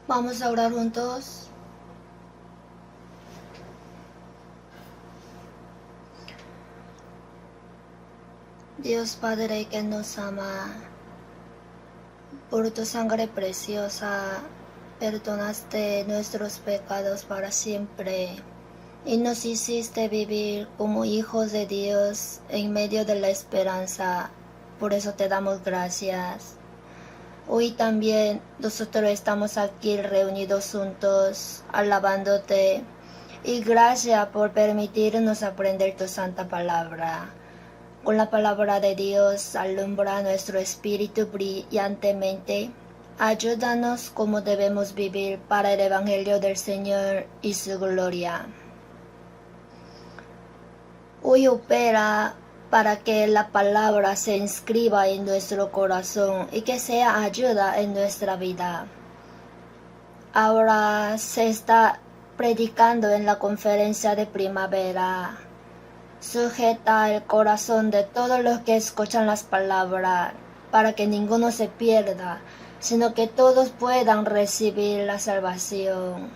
Vamos a orar juntos. Dios Padre que nos ama, por tu sangre preciosa perdonaste nuestros pecados para siempre y nos hiciste vivir como hijos de Dios en medio de la esperanza. Por eso te damos gracias. Hoy también nosotros estamos aquí reunidos juntos, alabándote, y gracias por permitirnos aprender tu santa palabra. Con la palabra de Dios alumbra nuestro espíritu brillantemente. Ayúdanos como debemos vivir para el Evangelio del Señor y su gloria. Hoy opera para que la palabra se inscriba en nuestro corazón y que sea ayuda en nuestra vida. Ahora se está predicando en la conferencia de primavera. Sujeta el corazón de todos los que escuchan las palabras, para que ninguno se pierda, sino que todos puedan recibir la salvación.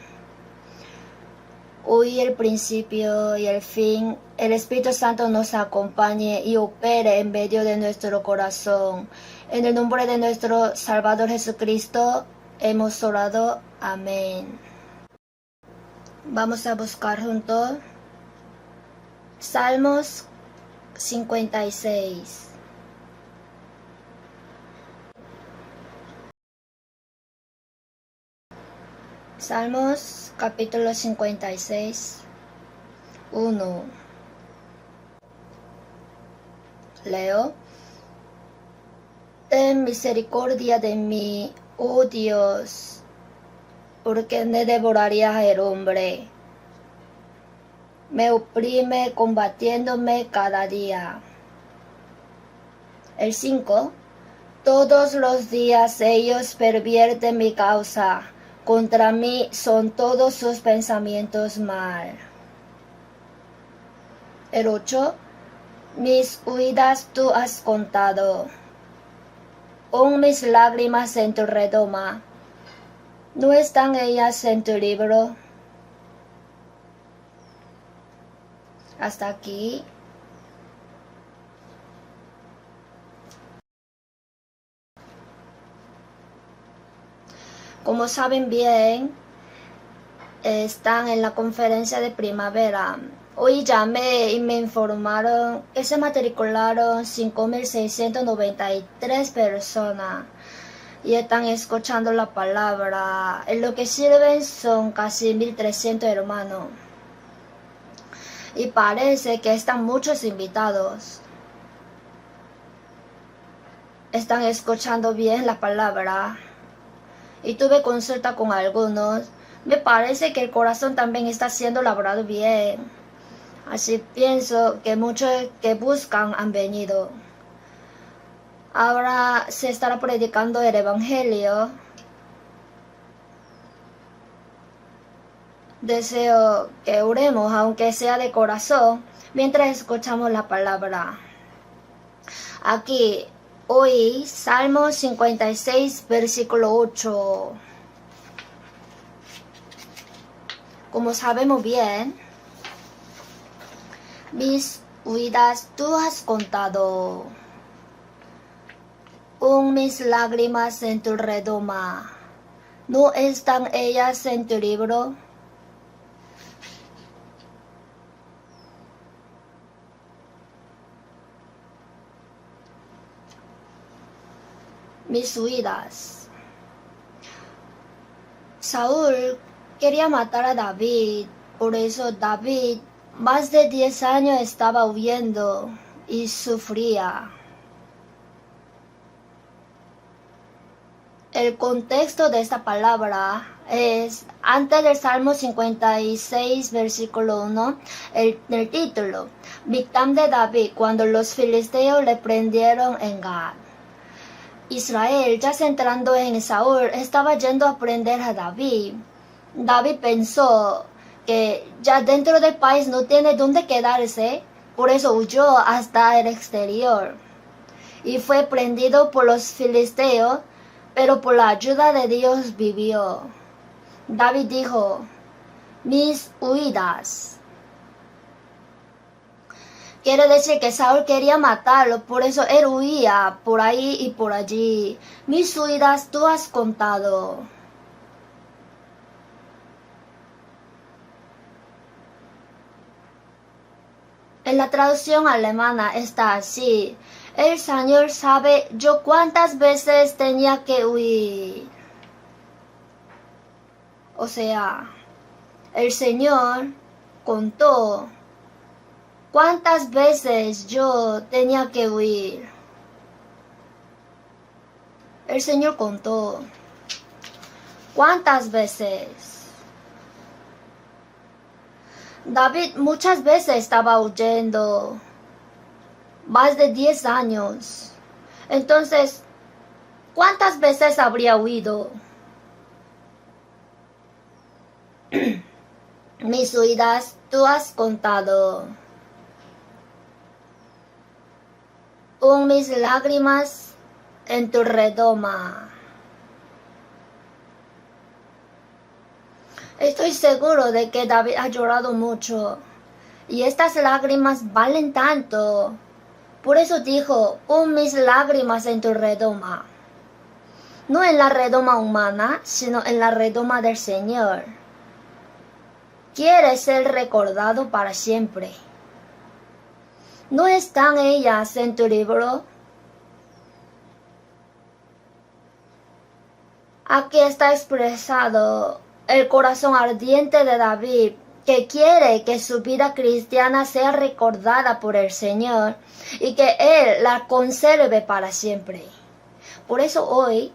Hoy el principio y el fin, el Espíritu Santo nos acompañe y opere en medio de nuestro corazón. En el nombre de nuestro Salvador Jesucristo hemos orado. Amén. Vamos a buscar juntos Salmos 56. Salmos capítulo 56, 1. Leo. Ten misericordia de mí, oh Dios, porque me devoraría el hombre. Me oprime combatiéndome cada día. El 5. Todos los días ellos pervierten mi causa. Contra mí son todos sus pensamientos mal. El 8. Mis huidas tú has contado. Pon mis lágrimas en tu redoma. ¿No están ellas en tu libro? Hasta aquí. Como saben bien, están en la conferencia de primavera. Hoy llamé y me informaron que se matricularon 5.693 personas y están escuchando la palabra. En lo que sirven son casi 1.300 hermanos. Y parece que están muchos invitados. Están escuchando bien la palabra. Y tuve consulta con algunos. Me parece que el corazón también está siendo labrado bien. Así pienso que muchos que buscan han venido. Ahora se estará predicando el Evangelio. Deseo que oremos, aunque sea de corazón, mientras escuchamos la palabra. Aquí, hoy, Salmo 56, versículo 8. Como sabemos bien, mis huidas tú has contado. Pon mis lágrimas en tu redoma. ¿No están ellas en tu libro? Mis huidas. Saúl quería matar a David, por eso David más de 10 años estaba huyendo y sufría. El contexto de esta palabra es antes del Salmo 56, versículo 1, el título, Victam de David, cuando los filisteos le prendieron en Gad. Israel, ya centrando en Saúl, estaba yendo a prender a David. David pensó que ya dentro del país no tiene dónde quedarse, por eso huyó hasta el exterior. Y fue prendido por los filisteos, pero por la ayuda de Dios vivió. David dijo, mis huidas. Quiere decir que Saúl quería matarlo, por eso él huía por ahí y por allí. Mis huidas tú has contado. En la traducción alemana está así. El Señor sabe yo cuántas veces tenía que huir. O sea, el Señor contó cuántas veces yo tenía que huir. El Señor contó cuántas veces. David muchas veces estaba huyendo, más de 10 años. Entonces, ¿cuántas veces habría huido? Mis huidas tú has contado. Pon mis lágrimas en tu redoma. Estoy seguro de que David ha llorado mucho y estas lágrimas valen tanto. Por eso dijo, pon mis lágrimas en tu redoma. No en la redoma humana, sino en la redoma del Señor. Quiere ser recordado para siempre. ¿No están ellas en tu libro? Aquí está expresado el corazón ardiente de David, que quiere que su vida cristiana sea recordada por el Señor y que Él la conserve para siempre. Por eso hoy,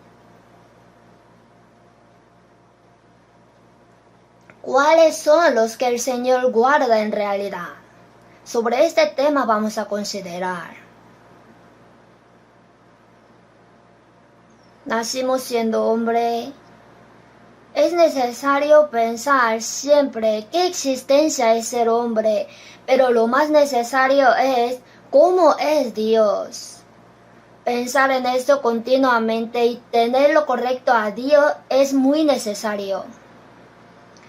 ¿cuáles son los que el Señor guarda en realidad? Sobre este tema vamos a considerar. Nacimos siendo hombre. Es necesario pensar siempre qué existencia es ser hombre, pero lo más necesario es cómo es Dios. Pensar en esto continuamente y tener lo correcto a Dios es muy necesario.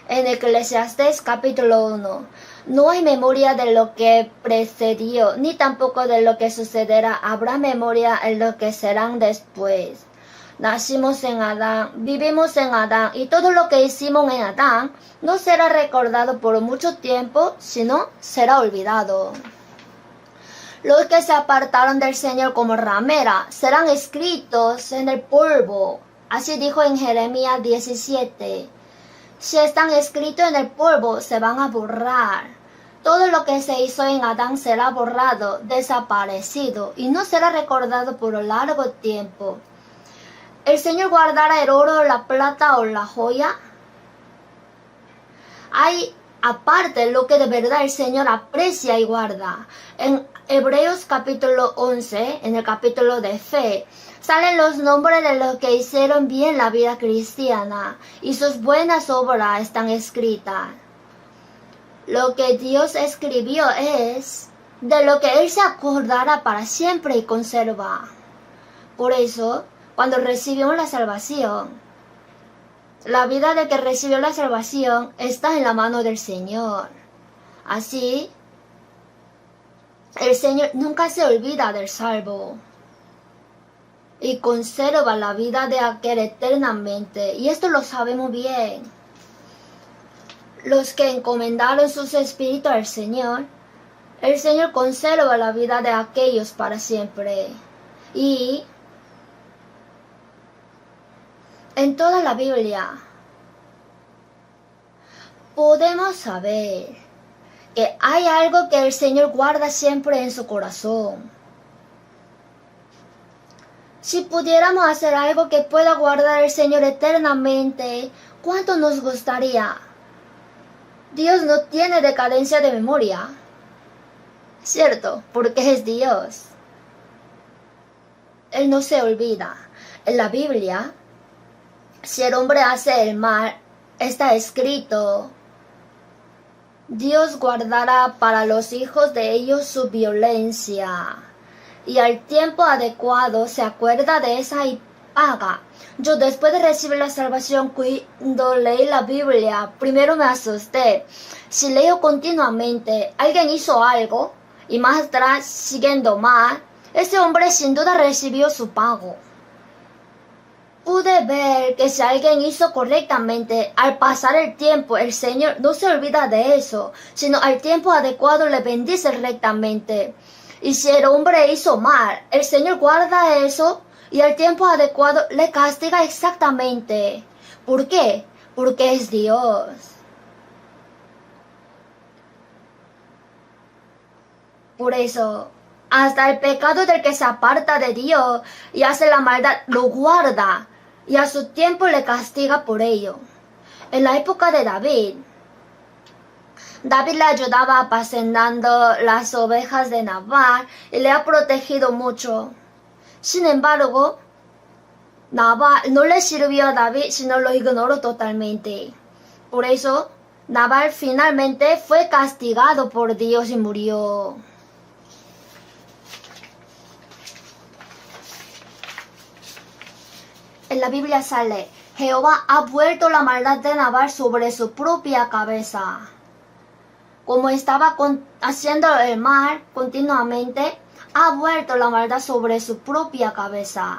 En Eclesiastés capítulo 1, no hay memoria de lo que precedió, ni tampoco de lo que sucederá. Habrá memoria en lo que serán después. Nacimos en Adán, vivimos en Adán, y todo lo que hicimos en Adán no será recordado por mucho tiempo, sino será olvidado. Los que se apartaron del Señor como ramera serán escritos en el polvo. Así dijo en Jeremías 17. Si están escritos en el polvo, se van a borrar. Todo lo que se hizo en Adán será borrado, desaparecido, y no será recordado por un largo tiempo. ¿El Señor guardará el oro, la plata o la joya? Hay aparte lo que de verdad el Señor aprecia y guarda. En Hebreos capítulo 11, en el capítulo de fe, salen los nombres de los que hicieron bien la vida cristiana y sus buenas obras están escritas. Lo que Dios escribió es de lo que Él se acordará para siempre y conserva. Por eso, cuando recibimos la salvación, la vida del que recibió la salvación está en la mano del Señor. Así, el Señor nunca se olvida del salvo y conserva la vida de aquel eternamente. Y esto lo sabemos bien. Los que encomendaron sus espíritus al Señor, el Señor conserva la vida de aquellos para siempre. Y en toda la Biblia podemos saber que hay algo que el Señor guarda siempre en su corazón. Si pudiéramos hacer algo que pueda guardar el Señor eternamente, ¿cuánto nos gustaría? Dios no tiene decadencia de memoria, ¿cierto? Porque es Dios. Él no se olvida. En la Biblia, si el hombre hace el mal, está escrito: Dios guardará para los hijos de ellos su violencia, y al tiempo adecuado se acuerda de esa paga. Yo después de recibir la salvación, cuando leí la Biblia, primero me asusté. Si leo continuamente, alguien hizo algo y más atrás, siguiendo mal, ese hombre sin duda recibió su pago. Pude ver que si alguien hizo correctamente, al pasar el tiempo, el Señor no se olvida de eso, sino al tiempo adecuado le bendice rectamente. Y si el hombre hizo mal, el Señor guarda eso y al tiempo adecuado le castiga exactamente. ¿Por qué? Porque es Dios. Por eso, hasta el pecado del que se aparta de Dios y hace la maldad lo guarda y a su tiempo le castiga por ello. En la época de David le ayudaba apacentando las ovejas de Nabal y le ha protegido mucho. Sin embargo, Nabal no le sirvió a David, sino lo ignoró totalmente. Por eso, Nabal finalmente fue castigado por Dios y murió. En la Biblia sale, Jehová ha vuelto la maldad de Nabal sobre su propia cabeza. Como estaba haciendo el mal continuamente, ha vuelto la maldad sobre su propia cabeza.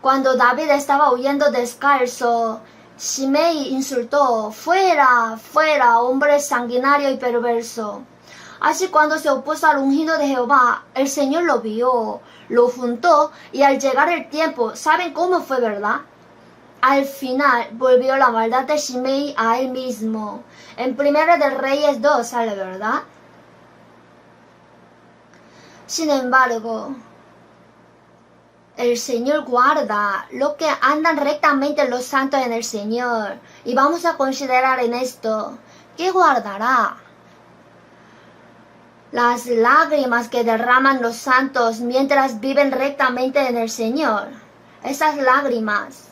Cuando David estaba huyendo descalzo, Shimei insultó, fuera, fuera, hombre sanguinario y perverso. Así cuando se opuso al ungido de Jehová, el Señor lo vio, lo juntó y al llegar el tiempo, ¿saben cómo fue, verdad? Al final volvió la maldad de Shimei a él mismo. En Primera de Reyes 2 sale, ¿verdad? Sin embargo, el Señor guarda lo que andan rectamente los santos en el Señor. Y vamos a considerar en esto, ¿qué guardará? Las lágrimas que derraman los santos mientras viven rectamente en el Señor. Esas lágrimas,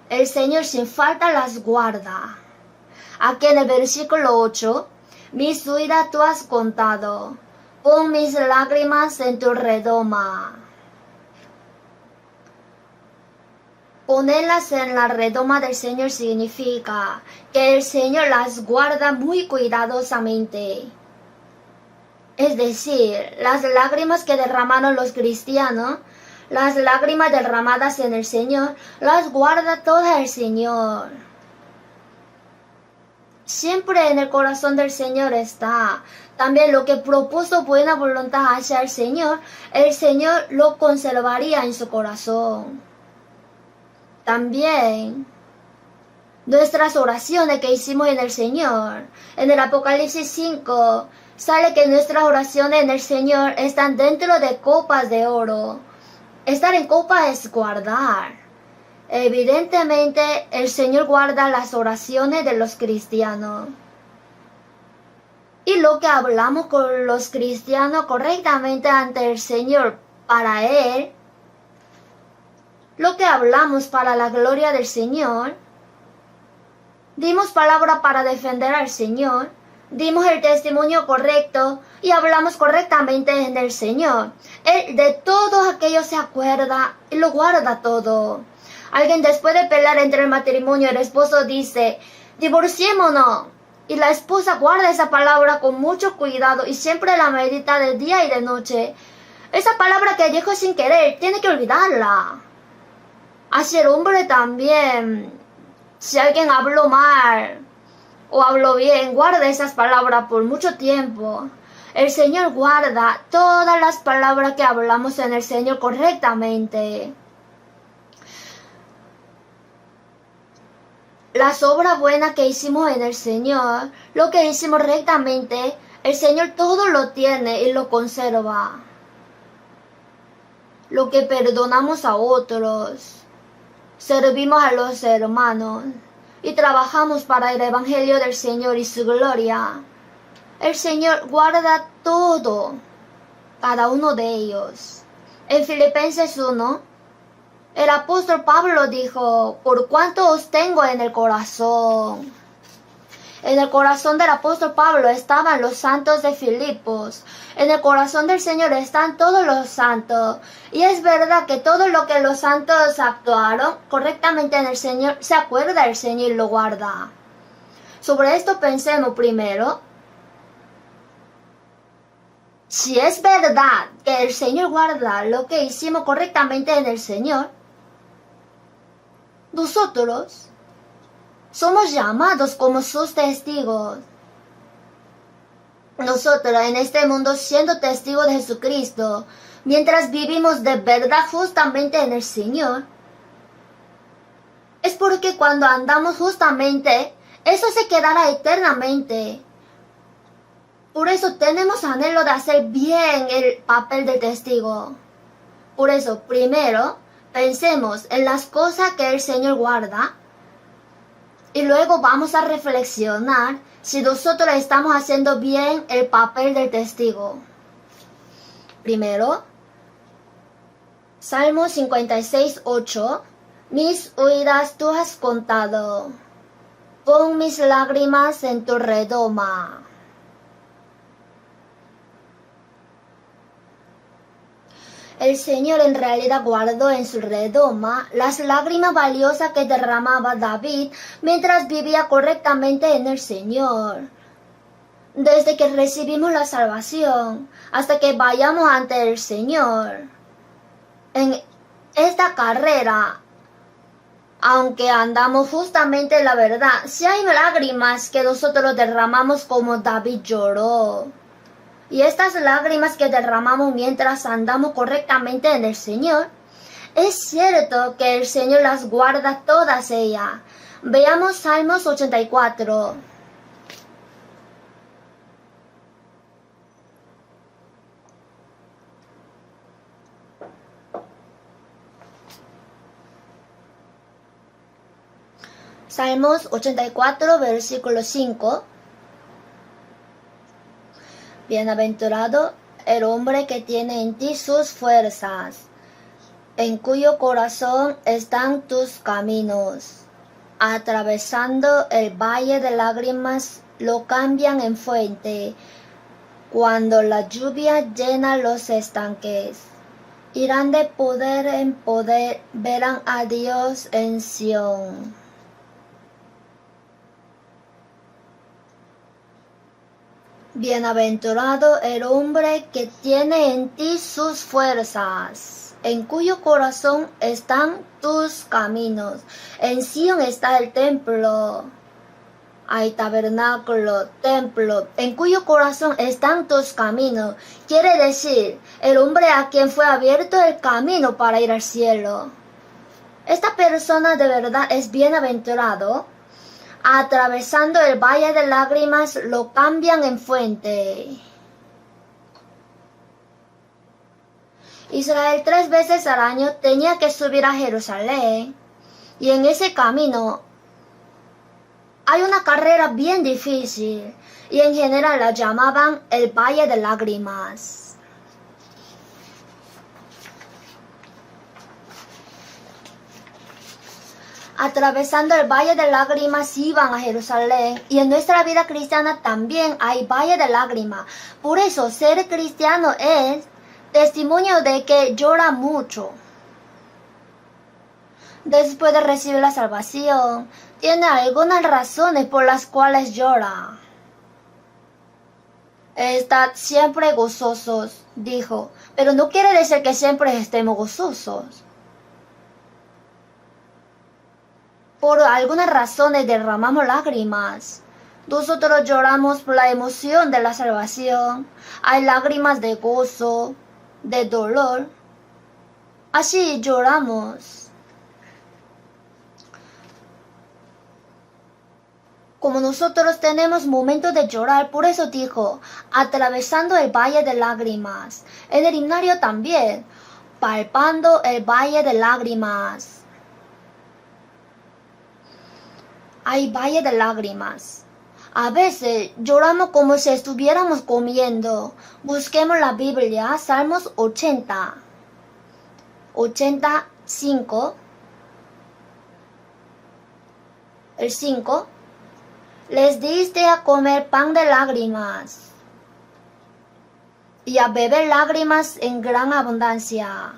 el Señor sin falta las guarda. Aquí en el versículo 8, mis huidas tú has contado, pon mis lágrimas en tu redoma. Ponerlas en la redoma del Señor significa que el Señor las guarda muy cuidadosamente. Es decir, las lágrimas que derramaron los cristianos, las lágrimas derramadas en el Señor, las guarda todo el Señor. Siempre en el corazón del Señor está. También lo que propuso buena voluntad hacia el Señor lo conservaría en su corazón. También nuestras oraciones que hicimos en el Señor. En el Apocalipsis 5 sale que nuestras oraciones en el Señor están dentro de copas de oro. Estar en copa es guardar. Evidentemente, el Señor guarda las oraciones de los cristianos. Y lo que hablamos con los cristianos correctamente ante el Señor para Él, lo que hablamos para la gloria del Señor, dimos palabra para defender al Señor, dimos el testimonio correcto y hablamos correctamente en el Señor. Él de todo aquello se acuerda y lo guarda todo. Alguien después de pelear entre el matrimonio, el esposo dice, divorciémonos. Y la esposa guarda esa palabra con mucho cuidado y siempre la medita de día y de noche. Esa palabra que dijo sin querer, tiene que olvidarla. Así el hombre también. Si alguien habló mal o habló bien, guarda esas palabras por mucho tiempo. El Señor guarda todas las palabras que hablamos en el Señor correctamente. Las obras buenas que hicimos en el Señor, lo que hicimos rectamente, el Señor todo lo tiene y lo conserva. Lo que perdonamos a otros, servimos a los hermanos y trabajamos para el Evangelio del Señor y su gloria. El Señor guarda todo, cada uno de ellos. En Filipenses 1, el apóstol Pablo dijo, por cuanto os tengo en el corazón. En el corazón del apóstol Pablo estaban los santos de Filipos. En el corazón del Señor están todos los santos. Y es verdad que todo lo que los santos actuaron correctamente en el Señor, se acuerda el Señor y lo guarda. Sobre esto pensemos primero. Si es verdad que el Señor guarda lo que hicimos correctamente en el Señor, nosotros somos llamados como sus testigos. Nosotros en este mundo siendo testigos de Jesucristo, mientras vivimos de verdad justamente en el Señor, es porque cuando andamos justamente, eso se quedará eternamente. Por eso tenemos anhelo de hacer bien el papel de testigo. Por eso, primero, pensemos en las cosas que el Señor guarda y luego vamos a reflexionar si nosotros estamos haciendo bien el papel del testigo. Primero, Salmo 56:8. Mis huidas tú has contado. Pon mis lágrimas en tu redoma. El Señor en realidad guardó en su redoma las lágrimas valiosas que derramaba David mientras vivía correctamente en el Señor. Desde que recibimos la salvación hasta que vayamos ante el Señor. En esta carrera, aunque andamos justamente en la verdad, si hay lágrimas que nosotros derramamos como David lloró. Y estas lágrimas que derramamos mientras andamos correctamente en el Señor, es cierto que el Señor las guarda todas ellas. Veamos Salmos 84. Salmos 84, versículo 5. Bienaventurado el hombre que tiene en ti sus fuerzas, en cuyo corazón están tus caminos. Atravesando el valle de lágrimas lo cambian en fuente, cuando la lluvia llena los estanques. Irán de poder en poder, verán a Dios en Sión. Bienaventurado el hombre que tiene en ti sus fuerzas, en cuyo corazón están tus caminos. En Sión está el templo, hay tabernáculo, templo, en cuyo corazón están tus caminos. Quiere decir, el hombre a quien fue abierto el camino para ir al cielo. Esta persona de verdad es bienaventurado. Atravesando el valle de lágrimas lo cambian en fuente. Israel 3 veces al año tenía que subir a Jerusalén, y en ese camino hay una carrera bien difícil, y en general la llamaban el valle de lágrimas. Atravesando el valle de lágrimas iban a Jerusalén, y en nuestra vida cristiana también hay valle de lágrimas. Por eso ser cristiano es testimonio de que llora mucho. Después de recibir la salvación, tiene algunas razones por las cuales llora. Estad siempre gozosos, dijo, pero no quiere decir que siempre estemos gozosos. Por algunas razones derramamos lágrimas. Nosotros lloramos por la emoción de la salvación. Hay lágrimas de gozo, de dolor. Así lloramos. Como nosotros tenemos momentos de llorar, por eso dijo, atravesando el valle de lágrimas. En el himnario también, palpando el valle de lágrimas. Hay valle de lágrimas. A veces lloramos como si estuviéramos comiendo. Busquemos la Biblia, Salmos 80. 85. El 5. Les diste a comer pan de lágrimas y a beber lágrimas en gran abundancia.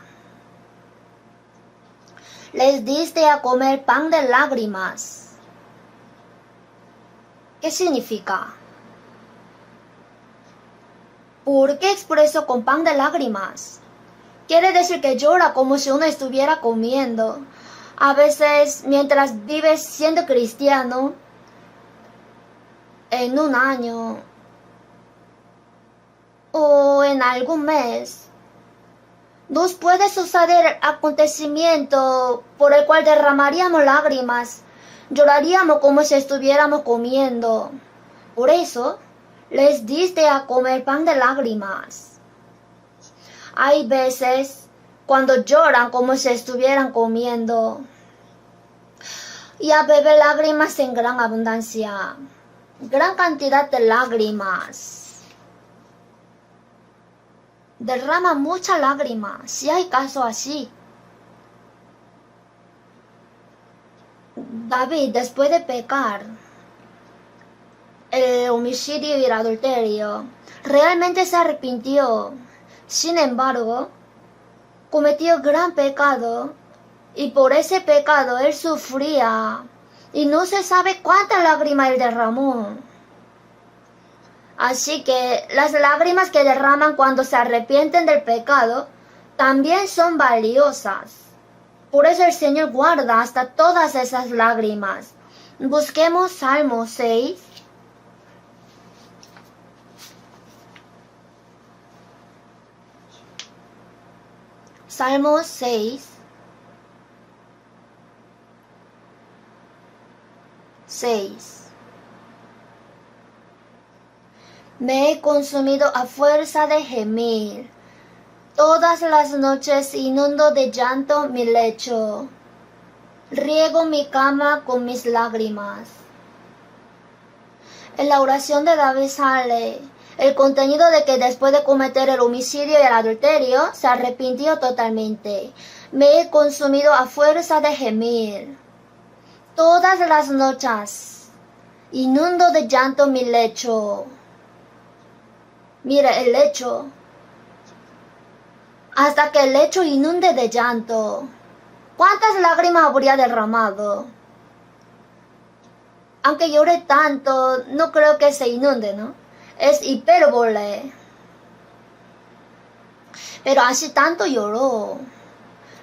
Les diste a comer pan de lágrimas. ¿Qué significa? ¿Por qué expreso con pan de lágrimas? Quiere decir que llora como si uno estuviera comiendo. A veces, mientras vives siendo cristiano, en un año o en algún mes, nos puede suceder acontecimiento por el cual derramaríamos lágrimas, lloraríamos como si estuviéramos comiendo. Por eso, les diste a comer pan de lágrimas. Hay veces cuando lloran como si estuvieran comiendo y a beber lágrimas en gran abundancia, gran cantidad de lágrimas. Derrama mucha lágrima, si hay caso así. David, después de pecar, el homicidio y el adulterio, realmente se arrepintió. Sin embargo, cometió gran pecado y por ese pecado él sufría y no se sabe cuántas lágrimas él derramó. Así que las lágrimas que derraman cuando se arrepienten del pecado también son valiosas. Por eso el Señor guarda hasta todas esas lágrimas. Busquemos Salmo 6. Salmo 6. 6. Me he consumido a fuerza de gemir. Todas las noches inundo de llanto mi lecho. Riego mi cama con mis lágrimas. En la oración de David sale el contenido de que después de cometer el homicidio y el adulterio, se arrepintió totalmente. Me he consumido a fuerza de gemir. Todas las noches inundo de llanto mi lecho. Mira el lecho. Hasta que el lecho inunde de llanto. ¿Cuántas lágrimas habría derramado? Aunque llore tanto, no creo que se inunde, ¿no? Es hipérbole. Pero así tanto lloró.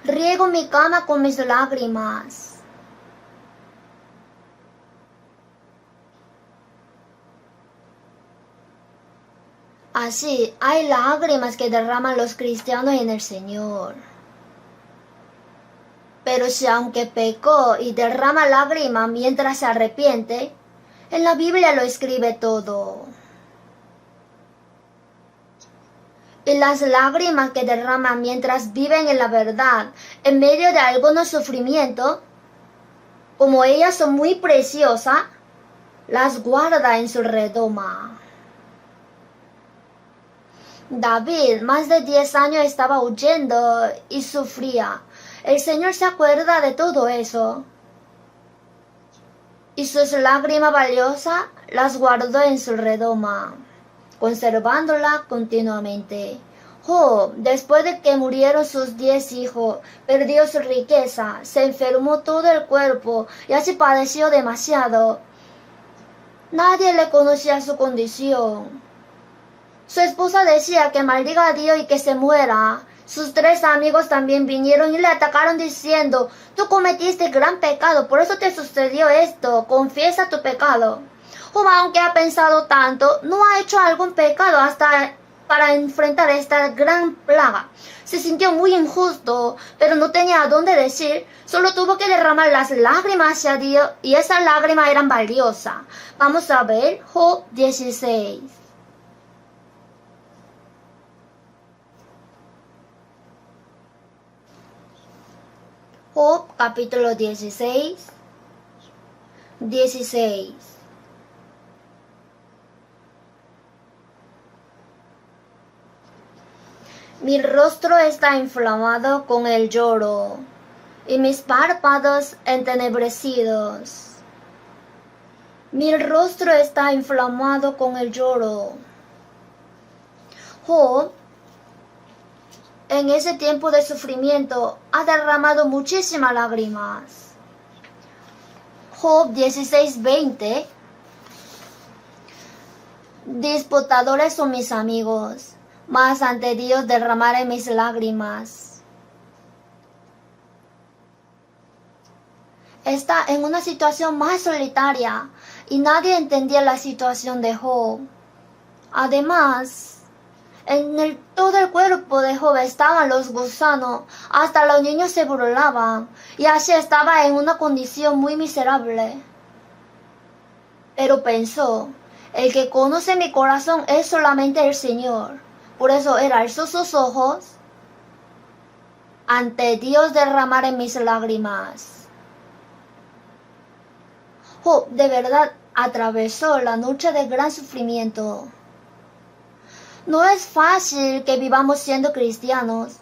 Riego mi cama con mis lágrimas. Así, hay lágrimas que derraman los cristianos en el Señor. Pero si aunque pecó y derrama lágrimas mientras se arrepiente, en la Biblia lo escribe todo. Y las lágrimas que derraman mientras viven en la verdad, en medio de algunos sufrimientos, como ellas son muy preciosas, las guarda en su redoma. David, más de 10 años estaba huyendo y sufría. El Señor se acuerda de todo eso. Y sus lágrimas valiosas las guardó en su redoma, conservándola continuamente. Job, después de que murieron sus 10 hijos, perdió su riqueza, se enfermó todo el cuerpo y así padeció demasiado. Nadie le conocía su condición. Su esposa decía que maldiga a Dios y que se muera. Sus 3 amigos también vinieron y le atacaron diciendo: tú cometiste gran pecado, por eso te sucedió esto, confiesa tu pecado. Job, aunque ha pensado tanto, no ha hecho algún pecado hasta para enfrentar esta gran plaga. Se sintió muy injusto, pero no tenía a dónde decir, solo tuvo que derramar las lágrimas hacia Dios y esas lágrimas eran valiosas. Vamos a ver Job 16. Job capítulo 16. Mi rostro está inflamado con el lloro, y mis párpados entenebrecidos. Mi rostro está inflamado con el lloro. Job, en ese tiempo de sufrimiento, ha derramado muchísimas lágrimas. Job 16:20. Disputadores son mis amigos, mas ante Dios derramaré mis lágrimas. Está en una situación más solitaria y nadie entendía la situación de Job. Además, todo el cuerpo de Job estaban los gusanos, hasta los niños se burlaban, y así estaba en una condición muy miserable. Pero pensó, el que conoce mi corazón es solamente el Señor. Por eso él alzó sus ojos, ante Dios derramaré mis lágrimas. Job de verdad atravesó la noche de gran sufrimiento. No es fácil que vivamos siendo cristianos.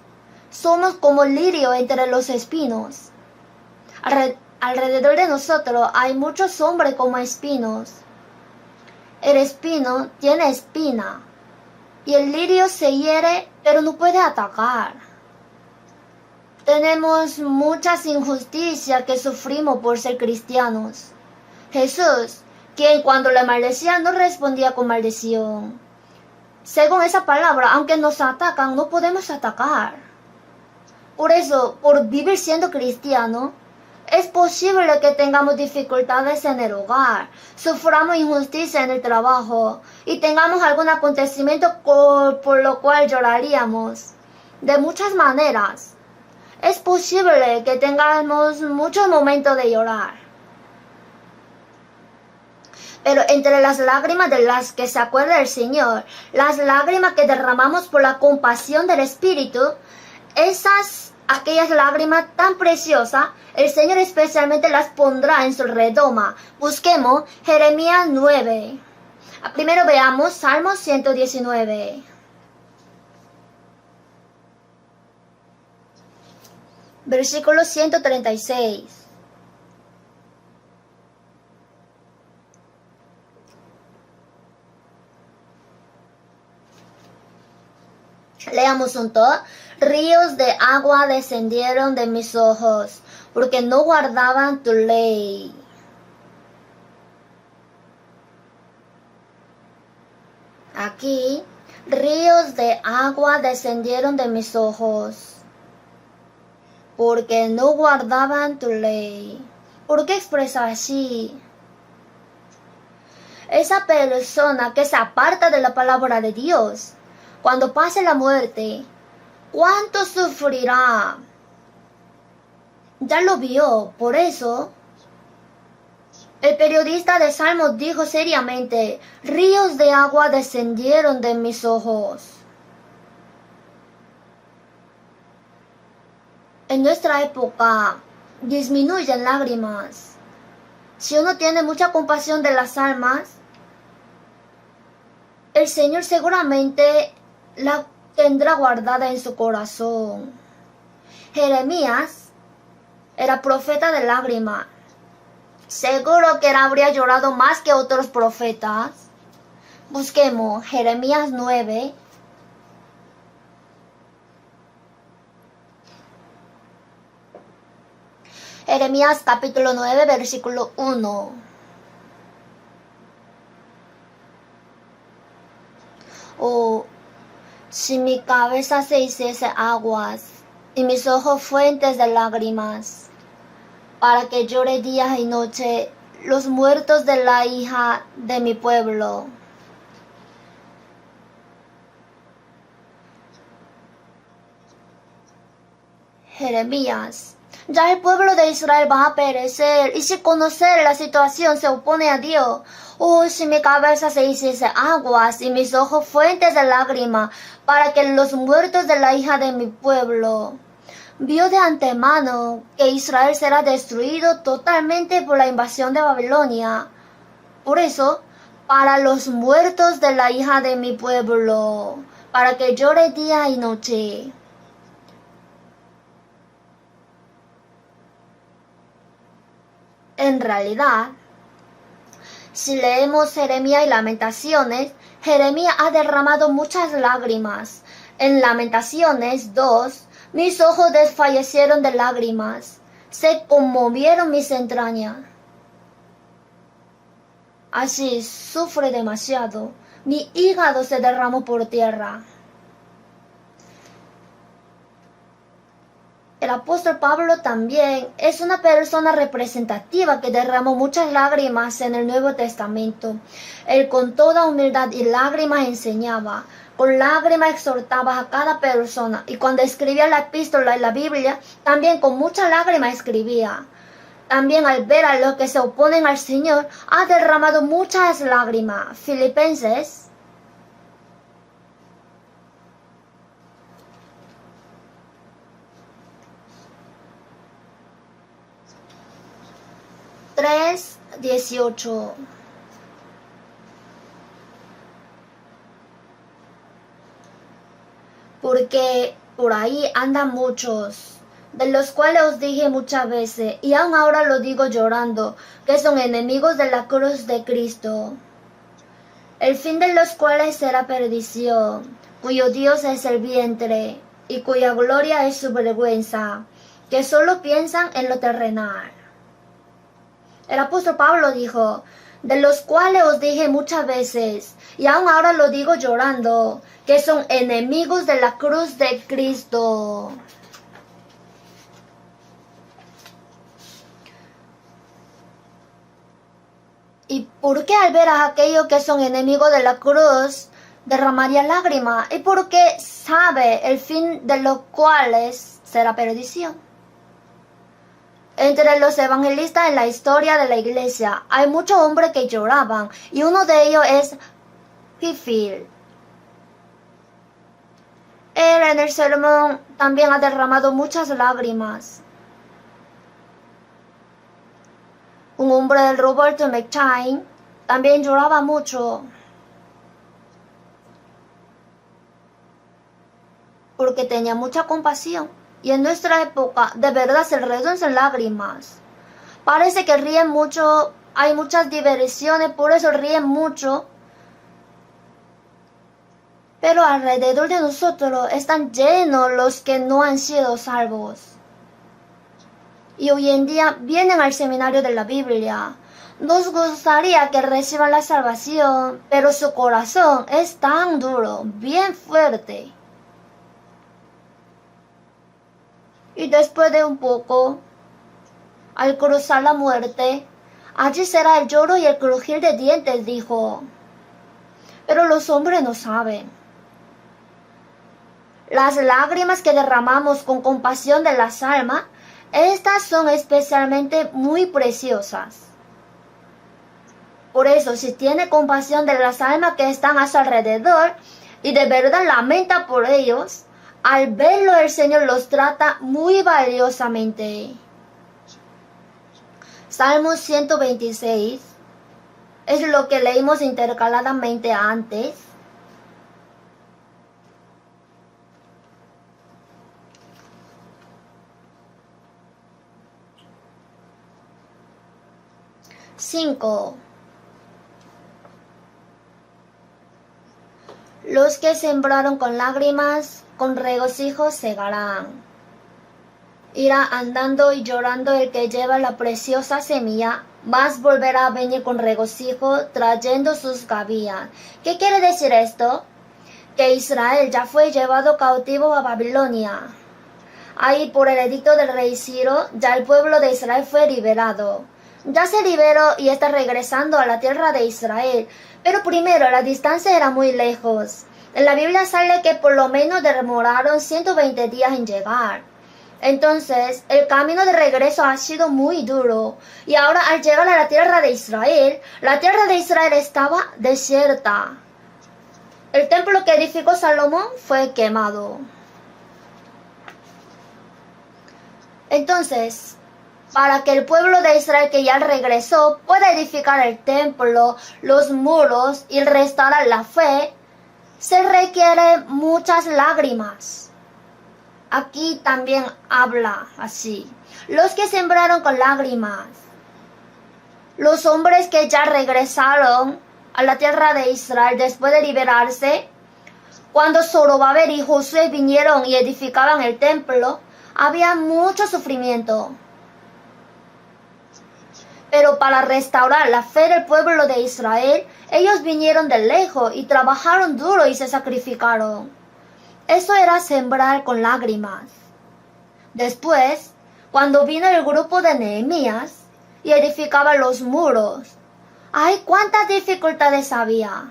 Somos como lirio entre los espinos. Alrededor de nosotros hay muchos hombres como espinos. El espino tiene espina y el lirio se hiere pero no puede atacar. Tenemos muchas injusticias que sufrimos por ser cristianos. Jesús, quien cuando le maldecían no respondía con maldición. Según esa palabra, aunque nos atacan, no podemos atacar. Por eso, por vivir siendo cristiano, es posible que tengamos dificultades en el hogar, suframos injusticia en el trabajo y tengamos algún acontecimiento por lo cual lloraríamos. De muchas maneras, es posible que tengamos muchos momentos de llorar. Pero entre las lágrimas de las que se acuerda el Señor, las lágrimas que derramamos por la compasión del Espíritu, aquellas lágrimas tan preciosas, el Señor especialmente las pondrá en su redoma. Busquemos Jeremías 9. Primero veamos Salmo 119. Versículo 136. Leamos juntos. Ríos de agua descendieron de mis ojos, porque no guardaban tu ley. Aquí, ríos de agua descendieron de mis ojos, porque no guardaban tu ley. ¿Por qué expresa así? Esa persona que se aparta de la palabra de Dios, cuando pase la muerte, ¿cuánto sufrirá? Ya lo vio, por eso el periodista de Salmos dijo seriamente, ríos de agua descendieron de mis ojos. En nuestra época disminuyen lágrimas. Si uno tiene mucha compasión de las almas, el Señor seguramente la tendrá guardada en su corazón. Jeremías era profeta de lágrimas. Seguro que él habría llorado más que otros profetas. Busquemos Jeremías 9. Jeremías capítulo 9, versículo 1. Oh, si mi cabeza se hiciese aguas y mis ojos fuentes de lágrimas, para que llore día y noche los muertos de la hija de mi pueblo. Jeremías, ya el pueblo de Israel va a perecer, y sin conocer la situación se opone a Dios. Oh, si mi cabeza se hiciese aguas y mis ojos fuentes de lágrimas, para que los muertos de la hija de mi pueblo. Vio de antemano que Israel será destruido totalmente por la invasión de Babilonia. Por eso, para los muertos de la hija de mi pueblo, para que llore día y noche. En realidad, Si leemos Jeremías y Lamentaciones, Jeremías ha derramado muchas lágrimas. En Lamentaciones 2, mis ojos desfallecieron de lágrimas, se conmovieron mis entrañas. Así sufre demasiado, mi hígado se derramó por tierra. El apóstol Pablo también es una persona representativa que derramó muchas lágrimas en el Nuevo Testamento. Él con toda humildad y lágrimas enseñaba, con lágrimas exhortaba a cada persona, y cuando escribía la epístola y la Biblia, también con muchas lágrimas escribía. También al ver a los que se oponen al Señor, ha derramado muchas lágrimas. Filipenses 3:18. Porque por ahí andan muchos, de los cuales os dije muchas veces, y aún ahora lo digo llorando, que son enemigos de la cruz de Cristo, el fin de los cuales será perdición, cuyo Dios es el vientre, y cuya gloria es su vergüenza, que solo piensan en lo terrenal. El apóstol Pablo dijo, de los cuales os dije muchas veces, y aún ahora lo digo llorando, que son enemigos de la cruz de Cristo. ¿Y por qué al ver a aquellos que son enemigos de la cruz derramaría lágrimas? Y porque sabe el fin de los cuales será perdición. Entre los evangelistas en la historia de la iglesia hay muchos hombres que lloraban, y uno de ellos es Whitefield. Él en el sermón también ha derramado muchas lágrimas. Un hombre del Roberto McChain también lloraba mucho, porque tenía mucha compasión. Y en nuestra época de verdad se reducen lágrimas. Parece que ríen mucho, hay muchas diversiones, por eso ríen mucho. Pero alrededor de nosotros están llenos los que no han sido salvos. Y hoy en día vienen al seminario de la Biblia. Nos gustaría que reciban la salvación, pero su corazón es tan duro, bien fuerte. Y después de un poco, al cruzar la muerte, allí será el lloro y el crujir de dientes, dijo. Pero los hombres no saben. Las lágrimas que derramamos con compasión de las almas, estas son especialmente muy preciosas. Por eso, si tiene compasión de las almas que están a su alrededor y de verdad lamenta por ellos, al verlo el Señor los trata muy valiosamente. Salmo 126 es lo que leímos intercaladamente antes. Cinco. Los que sembraron con lágrimas, con regocijo segarán. Irá andando y llorando el que lleva la preciosa semilla, mas volverá a venir con regocijo, trayendo sus gavillas. ¿Qué quiere decir esto? Que Israel ya fue llevado cautivo a Babilonia. Ahí por el edicto del rey Ciro, ya el pueblo de Israel fue liberado. Ya se liberó y está regresando a la tierra de Israel. Pero primero la distancia era muy lejos. En la Biblia sale que por lo menos demoraron 120 días en llegar. Entonces, el camino de regreso ha sido muy duro. Y ahora al llegar a la tierra de Israel, la tierra de Israel estaba desierta. El templo que edificó Salomón fue quemado. Entonces, para que el pueblo de Israel que ya regresó pueda edificar el templo, los muros y restaurar la fe, se requieren muchas lágrimas. Aquí también habla así. Los que sembraron con lágrimas. Los hombres que ya regresaron a la tierra de Israel después de liberarse, cuando Zorobabel y Josué vinieron y edificaban el templo, había mucho sufrimiento. Pero para restaurar la fe del pueblo de Israel, ellos vinieron de lejos y trabajaron duro y se sacrificaron. Eso era sembrar con lágrimas. Después, cuando vino el grupo de Nehemías y edificaba los muros, ¡ay, cuántas dificultades había!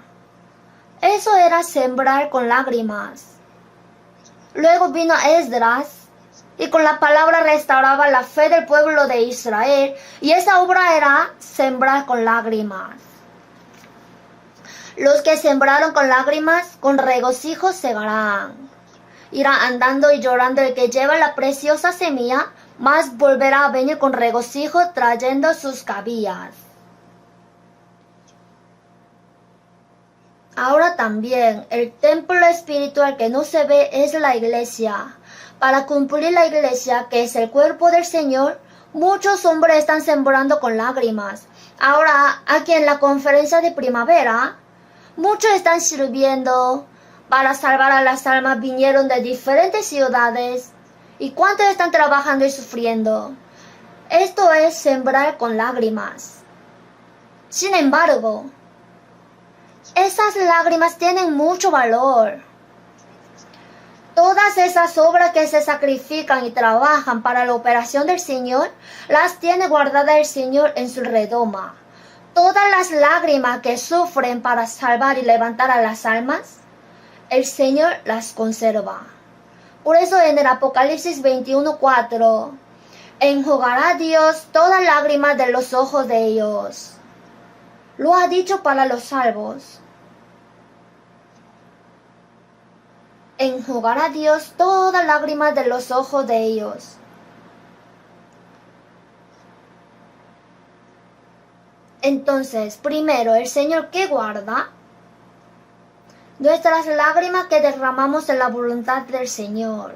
Eso era sembrar con lágrimas. Luego vino Esdras y con la palabra restauraba la fe del pueblo de Israel, y esa obra era sembrar con lágrimas. Los que sembraron con lágrimas, con regocijo segarán. Irá andando y llorando el que lleva la preciosa semilla, mas volverá a venir con regocijo trayendo sus cabillas. Ahora también, el templo espiritual que no se ve es la iglesia. Para cumplir la iglesia, que es el cuerpo del Señor, muchos hombres están sembrando con lágrimas. Ahora, aquí en la conferencia de primavera, muchos están sirviendo para salvar a las almas. Vinieron de diferentes ciudades. ¿Y cuántos están trabajando y sufriendo? Esto es sembrar con lágrimas. Sin embargo, esas lágrimas tienen mucho valor. Todas esas obras que se sacrifican y trabajan para la operación del Señor, las tiene guardadas el Señor en su redoma. Todas las lágrimas que sufren para salvar y levantar a las almas, el Señor las conserva. Por eso en el Apocalipsis 21:4, enjugará Dios todas lágrimas de los ojos de ellos. Lo ha dicho para los salvos. Enjugará Dios todas lágrimas de los ojos de ellos. Entonces, primero, el Señor que guarda nuestras lágrimas que derramamos en la voluntad del Señor.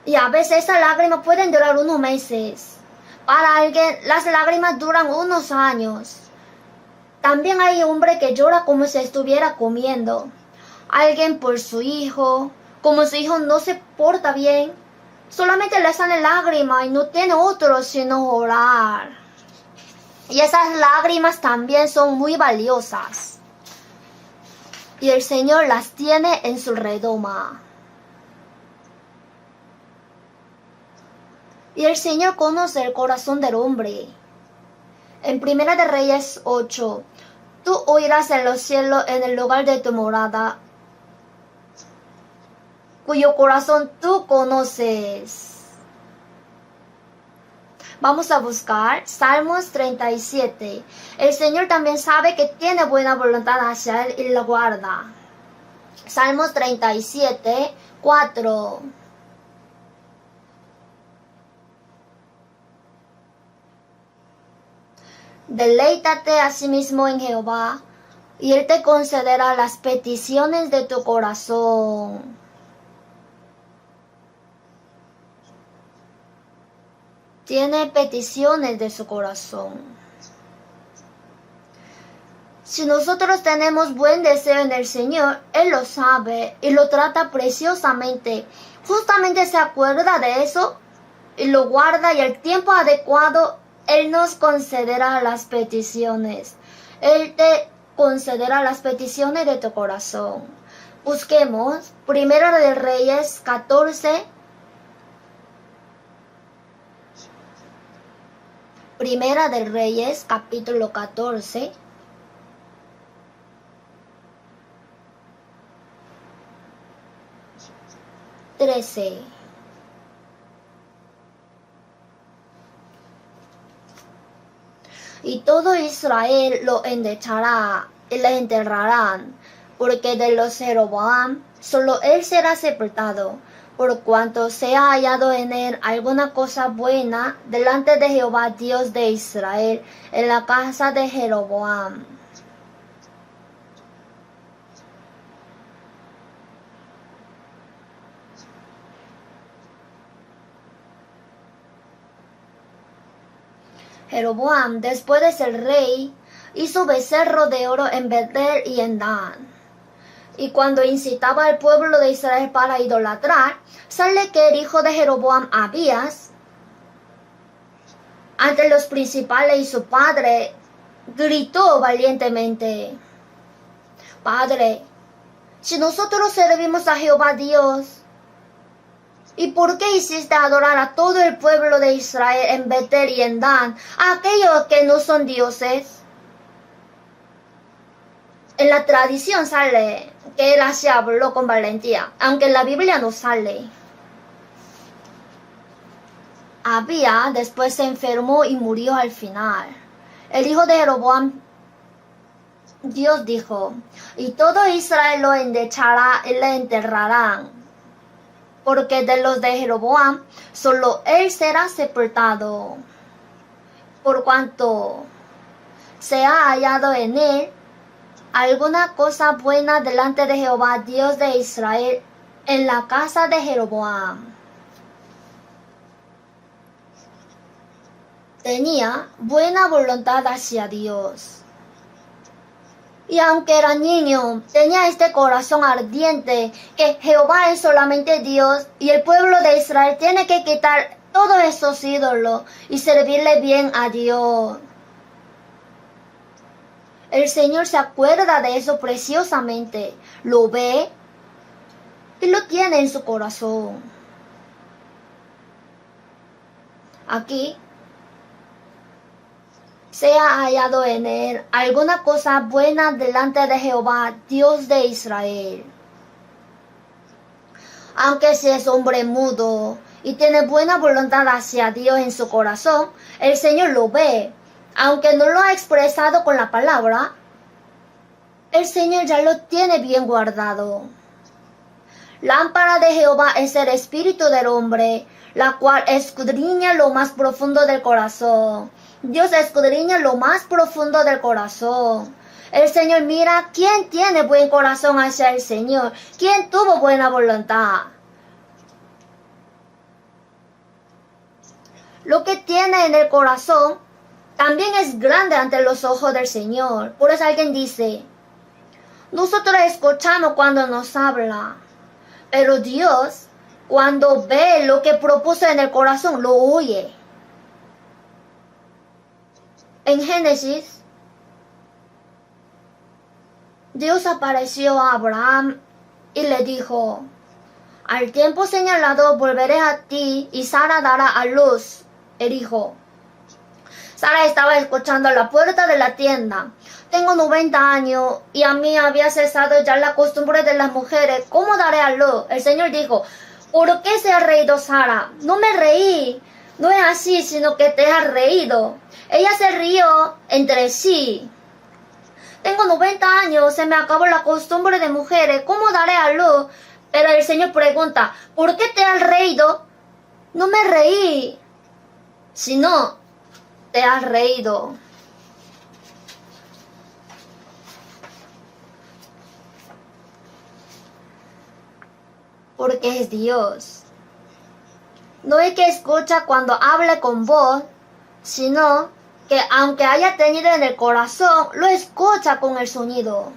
Y a veces esas lágrimas pueden durar unos meses. Para alguien, las lágrimas duran unos años. También hay hombre que llora como si estuviera comiendo. Alguien por su hijo, como su hijo no se porta bien, solamente le salen lágrimas y no tiene otro sino orar. Y esas lágrimas también son muy valiosas. Y el Señor las tiene en su redoma. Y el Señor conoce el corazón del hombre. En Primera de Reyes 8, tú oirás en los cielos en el lugar de tu morada, cuyo corazón tú conoces. Vamos a buscar Salmos 37. El Señor también sabe que tiene buena voluntad hacia él y la guarda. Salmos 37, 4. Deleítate asimismo en Jehová, y Él te concederá las peticiones de tu corazón. Tiene peticiones de su corazón. Si nosotros tenemos buen deseo en el Señor, Él lo sabe y lo trata preciosamente. Justamente se acuerda de eso y lo guarda, y al tiempo adecuado Él nos concederá las peticiones. Él te concederá las peticiones de tu corazón. Busquemos Primera de Reyes 14. Primera de Reyes, capítulo 14. Y todo Israel lo endechará y le enterrarán, porque de los Jeroboam solo él será sepultado, por cuanto se ha hallado en él alguna cosa buena delante de Jehová Dios de Israel en la casa de Jeroboam. Jeroboam, después de ser rey, hizo becerro de oro en Betel y en Dan. Y cuando incitaba al pueblo de Israel para idolatrar, sale que el hijo de Jeroboam, Abías, ante los principales y su padre, gritó valientemente: Padre, si nosotros servimos a Jehová Dios, ¿y por qué hiciste adorar a todo el pueblo de Israel en Betel y en Dan, a aquellos que no son dioses? En la tradición sale que él así habló con valentía, aunque en la Biblia no sale. Abía después se enfermó y murió al final. El hijo de Jeroboam, Dios dijo, y todo Israel lo endechará y le enterrarán, porque de los de Jeroboam solo él será sepultado, por cuanto se ha hallado en él alguna cosa buena delante de Jehová Dios de Israel en la casa de Jeroboam. Tenía buena voluntad hacia Dios. Y aunque era niño, tenía este corazón ardiente que Jehová es solamente Dios y el pueblo de Israel tiene que quitar todos esos ídolos y servirle bien a Dios. El Señor se acuerda de eso preciosamente, lo ve y lo tiene en su corazón. Aquí se ha hallado en él alguna cosa buena delante de Jehová, Dios de Israel. Aunque si es hombre mudo y tiene buena voluntad hacia Dios en su corazón, el Señor lo ve. Aunque no lo ha expresado con la palabra, el Señor ya lo tiene bien guardado. Lámpara de Jehová es el espíritu del hombre, la cual escudriña lo más profundo del corazón. Dios escudriña lo más profundo del corazón. El Señor mira quién tiene buen corazón hacia el Señor, quién tuvo buena voluntad. Lo que tiene en el corazón también es grande ante los ojos del Señor. Por eso alguien dice, nosotros escuchamos cuando nos habla, pero Dios, cuando ve lo que propuso en el corazón, lo oye. En Génesis, Dios apareció a Abraham y le dijo, al tiempo señalado volveré a ti y Sara dará a luz el hijo. Sara estaba escuchando a la puerta de la tienda. Tengo 90 años y a mí había cesado ya la costumbre de las mujeres. ¿Cómo daré a luz? El Señor dijo, ¿por qué se ha reído Sara? No me reí. No es así, sino que te has reído. Ella se rió entre sí. Tengo 90 años, se me acabó la costumbre de mujeres. ¿Cómo daré a luz? Pero el Señor pregunta, ¿por qué te has reído? No me reí, sino te has reído. Porque es Dios. No es que escucha cuando hable con vos, sino que aunque haya tenido en el corazón, lo escucha con el sonido.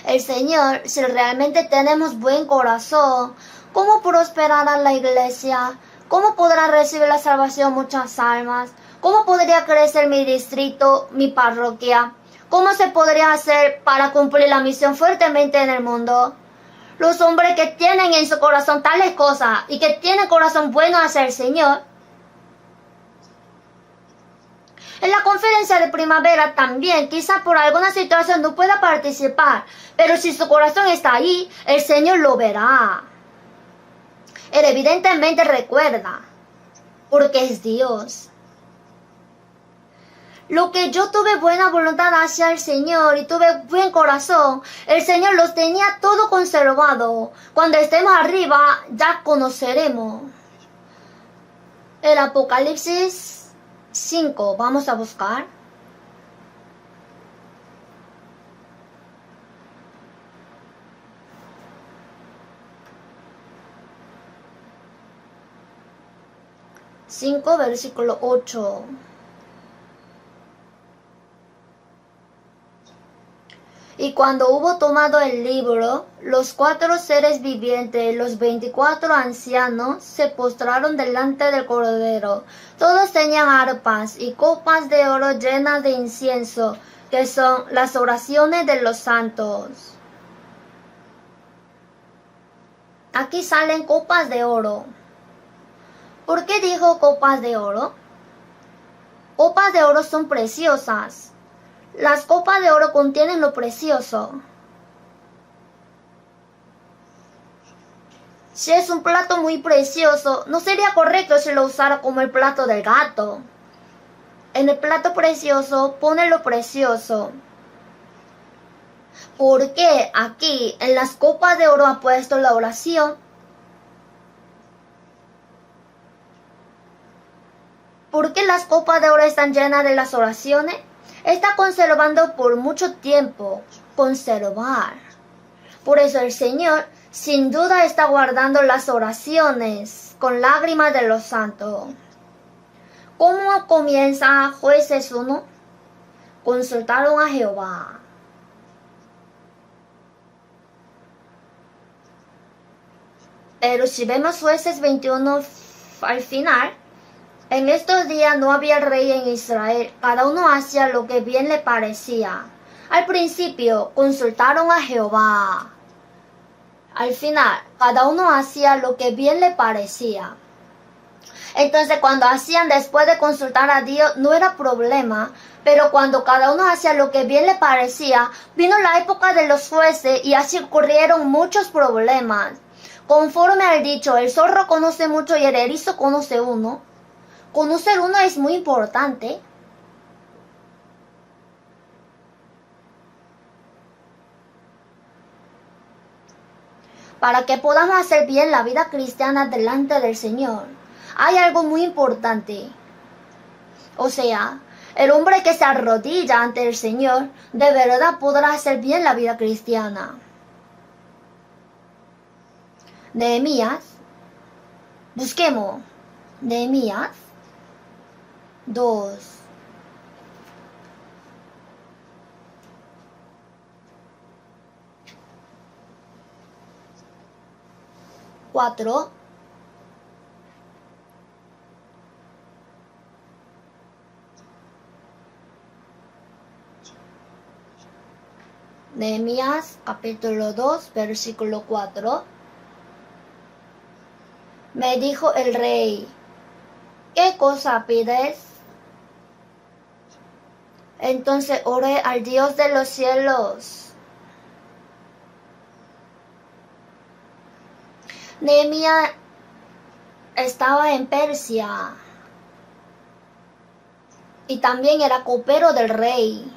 El Señor, si realmente tenemos buen corazón, ¿cómo prosperará la iglesia? ¿Cómo podrá recibir la salvación muchas almas? ¿Cómo podría crecer mi distrito, mi parroquia? ¿Cómo se podría hacer para cumplir la misión fuertemente en el mundo? Los hombres que tienen en su corazón tales cosas y que tienen corazón bueno hacia el Señor. En la conferencia de primavera también, quizá por alguna situación no pueda participar, pero si su corazón está ahí, el Señor lo verá. Él evidentemente recuerda, porque es Dios. Lo que yo tuve buena voluntad hacia el Señor y tuve buen corazón, el Señor los tenía todo conservado. Cuando estemos arriba, ya conoceremos. El Apocalipsis 5, vamos a buscar. 5, versículo 8. Y cuando hubo tomado el libro, los 4 seres vivientes, los 24 ancianos, se postraron delante del Cordero. Todos tenían arpas y copas de oro llenas de incienso, que son las oraciones de los santos. Aquí salen copas de oro. ¿Por qué dijo copas de oro? Copas de oro son preciosas. Las copas de oro contienen lo precioso. Si es un plato muy precioso, no sería correcto si lo usara como el plato del gato. En el plato precioso pone lo precioso. ¿Por qué aquí en las copas de oro ha puesto la oración? ¿Por qué las copas de oro están llenas de las oraciones? Está conservando por mucho tiempo. Conservar. Por eso el Señor sin duda está guardando las oraciones con lágrimas de los santos. ¿Cómo comienza Jueces 1? Consultaron a Jehová. Pero si vemos Jueces 21 al final, en estos días no había rey en Israel, cada uno hacía lo que bien le parecía. Al principio consultaron a Jehová. Al final, cada uno hacía lo que bien le parecía. Entonces, cuando hacían después de consultar a Dios, no era problema. Pero cuando cada uno hacía lo que bien le parecía, vino la época de los jueces y así ocurrieron muchos problemas. Conforme al dicho, el zorro conoce mucho y el erizo conoce uno. Conocer uno es muy importante. Para que podamos hacer bien la vida cristiana delante del Señor, hay algo muy importante. O sea, el hombre que se arrodilla ante el Señor, de verdad podrá hacer bien la vida cristiana. Nehemías, busquemos Nehemías 2. Nehemías capítulo 2, versículo 4. Me dijo el rey, ¿qué cosa pides? Entonces oré al Dios de los cielos. Nehemías estaba en Persia y también era copero del rey.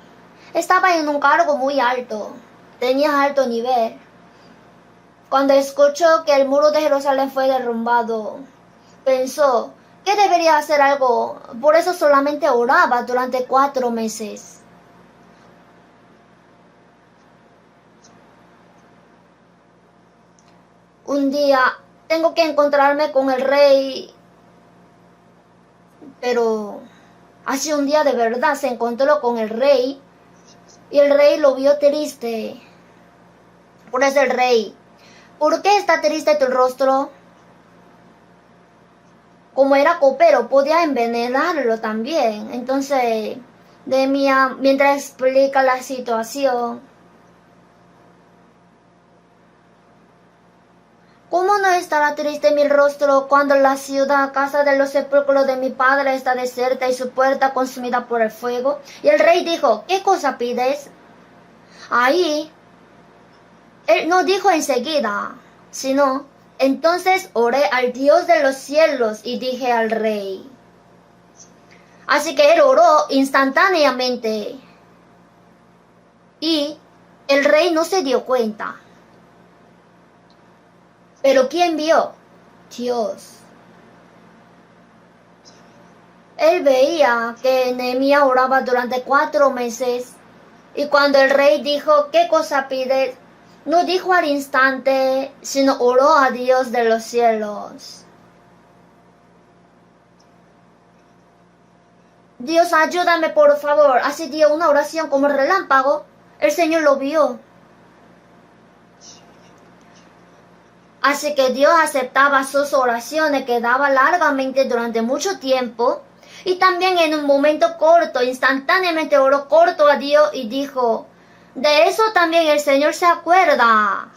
Estaba en un cargo muy alto, tenía alto nivel. Cuando escuchó que el muro de Jerusalén fue derrumbado, pensó que debería hacer algo, por eso solamente oraba durante 4 meses. Un día tengo que encontrarme con el rey, pero hace un día de verdad se encontró con el rey y el rey lo vio triste. Por eso el rey, ¿por qué está triste tu rostro? Como era copero, podía envenenarlo también. Entonces, Nehemías, mientras explica la situación, ¿cómo no estará triste mi rostro cuando la ciudad, casa de los sepulcros de mi padre, está desierta y su puerta consumida por el fuego? Y el rey dijo, ¿qué cosa pides? Ahí, él no dijo enseguida, sino, entonces oré al Dios de los cielos y dije al rey. Así que él oró instantáneamente. Y el rey no se dio cuenta. Pero ¿quién vio? Dios. Él veía que Nehemías oraba durante 4 meses. Y cuando el rey dijo, ¿qué cosa pides? No dijo al instante, sino oró a Dios de los cielos. Dios, ayúdame por favor. Así dio una oración como relámpago. El Señor lo vio. Así que Dios aceptaba sus oraciones que daba largamente durante mucho tiempo. Y también en un momento corto, instantáneamente oró corto a Dios y dijo, de eso también el Señor se acuerda.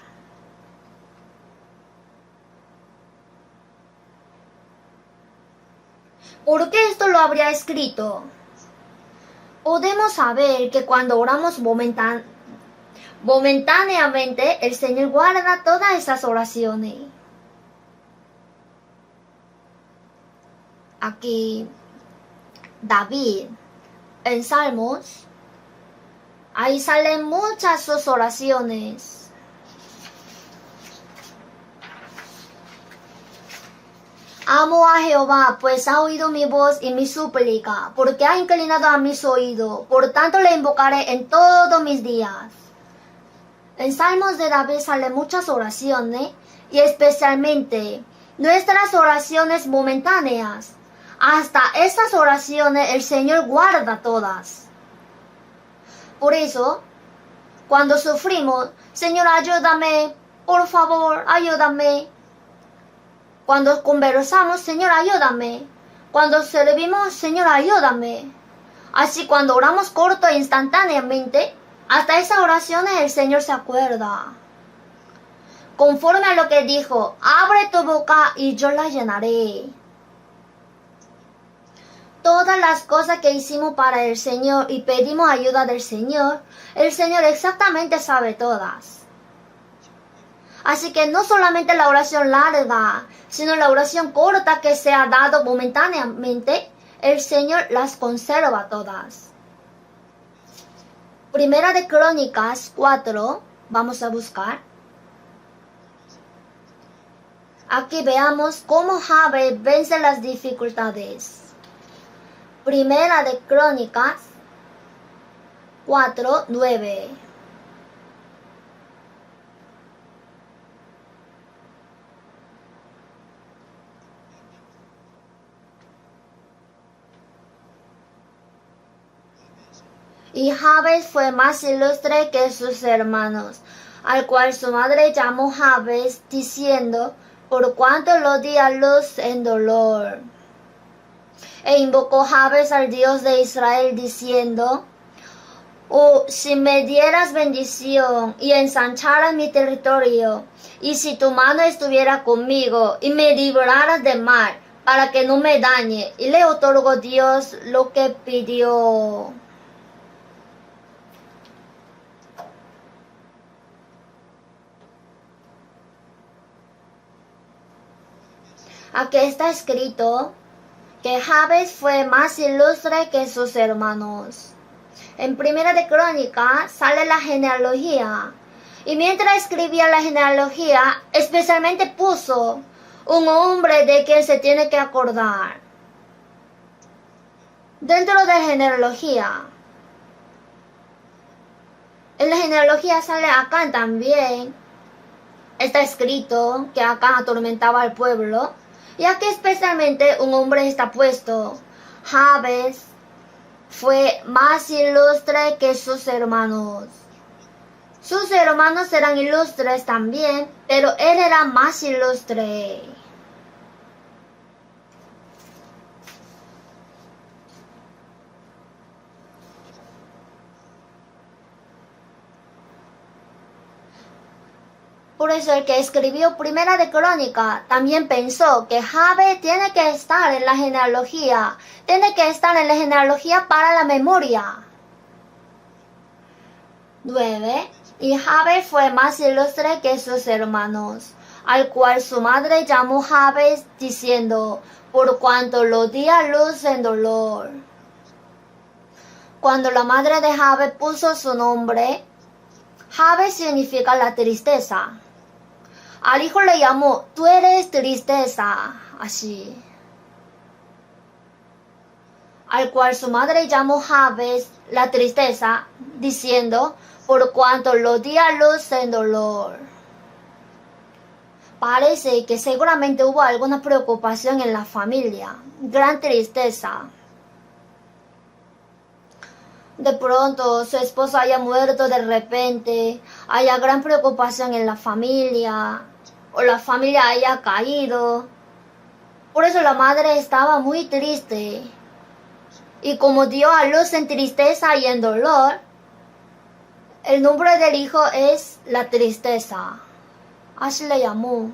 ¿Por qué esto lo habría escrito? Podemos saber que cuando oramos momentáneamente, el Señor guarda todas esas oraciones. Aquí, David, en Salmos, ahí salen muchas sus oraciones. Amo a Jehová, pues ha oído mi voz y mi súplica, porque ha inclinado a mis oídos, por tanto le invocaré en todos mis días. En Salmos de David salen muchas oraciones, y especialmente nuestras oraciones momentáneas. Hasta esas oraciones el Señor guarda todas. Por eso, cuando sufrimos, Señor, ayúdame, por favor, ayúdame. Cuando conversamos, Señor, ayúdame. Cuando servimos, Señor, ayúdame. Así cuando oramos corto e instantáneamente, hasta esas oraciones el Señor se acuerda. Conforme a lo que dijo, abre tu boca y yo la llenaré. Todas las cosas que hicimos para el Señor y pedimos ayuda del Señor, el Señor exactamente sabe todas. Así que no solamente la oración larga, sino la oración corta que se ha dado momentáneamente, el Señor las conserva todas. Primera de Crónicas 4, vamos a buscar. Aquí veamos cómo Jabes vence las dificultades. Primera de Crónicas 4, 9. Y Jabes fue más ilustre que sus hermanos, al cual su madre llamó Jabes, diciendo, por cuanto lo di a luz en dolor. E invocó Jabes al Dios de Israel, diciendo, oh, si me dieras bendición y ensancharas mi territorio, y si tu mano estuviera conmigo y me libraras del mal, para que no me dañe, y le otorgó Dios lo que pidió. Aquí está escrito que Jabes fue más ilustre que sus hermanos. En Primera de Crónicas sale la genealogía. Y mientras escribía la genealogía, especialmente puso un hombre de quien se tiene que acordar. Dentro de la genealogía. En la genealogía sale acá también. Está escrito que acá atormentaba al pueblo. Y aquí especialmente un hombre está puesto. Jabes fue más ilustre que sus hermanos. Sus hermanos eran ilustres también, pero él era más ilustre. Por eso el que escribió Primera de Crónica también pensó que Jabes tiene que estar en la genealogía, tiene que estar en la genealogía para la memoria. 9. Y Jabes fue más ilustre que sus hermanos, al cual su madre llamó Jabes, diciendo, por cuanto lo di a luz en dolor. Cuando la madre de Jabes puso su nombre, Jabes significa la tristeza. Al hijo le llamó, tú eres tristeza, así. Al cual su madre llamó Jabes, la tristeza, diciendo, por cuanto lo di a luz en dolor. Parece que seguramente hubo alguna preocupación en la familia, gran tristeza. de pronto su esposo haya muerto de repente, haya gran preocupación en la familia, o la familia haya caído. Por eso la madre estaba muy triste. Y como dio a luz en tristeza y en dolor, el nombre del hijo es la tristeza. Así le llamó.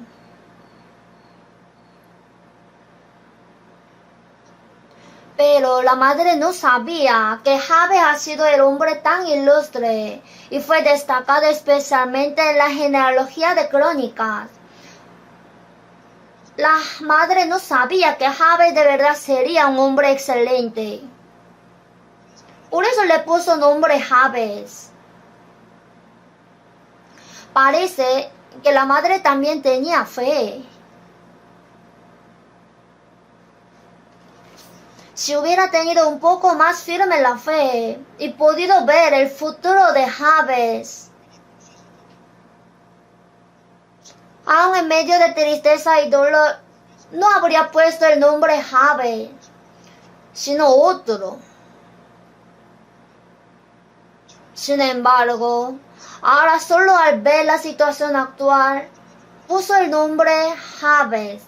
Pero la madre no sabía que Jabes ha sido el hombre tan ilustre y fue destacado especialmente en la genealogía de Crónicas. La madre no sabía que Jabes de verdad sería un hombre excelente. Por eso le puso nombre Jabes. Parece que la madre también tenía fe. Si hubiera tenido un poco más firme la fe y podido ver el futuro de Jabes, aun en medio de tristeza y dolor, no habría puesto el nombre Jabes, sino otro. Sin embargo, ahora solo al ver la situación actual, puso el nombre Jabes.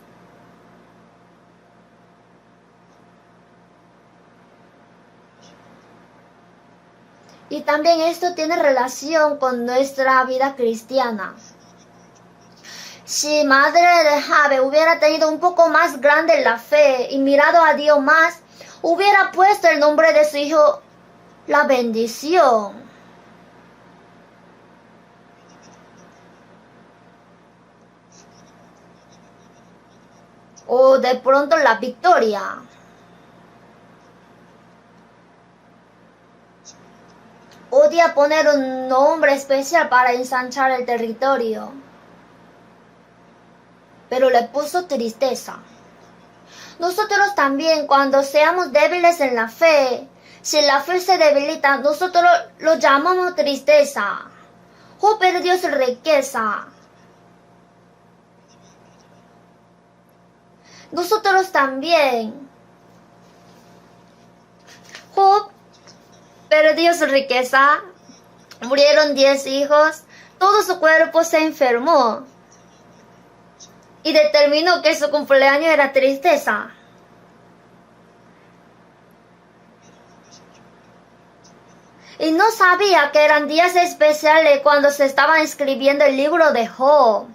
Y también esto tiene relación con nuestra vida cristiana. Si madre de Jabes hubiera tenido un poco más grande la fe y mirado a Dios más, hubiera puesto el nombre de su hijo la bendición. O de pronto la victoria. Odia poner un nombre especial para ensanchar el territorio, pero le puso tristeza. Nosotros también, cuando seamos débiles en la fe, si la fe se debilita, nosotros lo llamamos tristeza. Job perdió su riqueza. Nosotros también. Job perdió su riqueza, murieron 10 hijos, todo su cuerpo se enfermó y determinó que su cumpleaños era tristeza. Y no sabía que eran días especiales cuando se estaba escribiendo el libro de Job.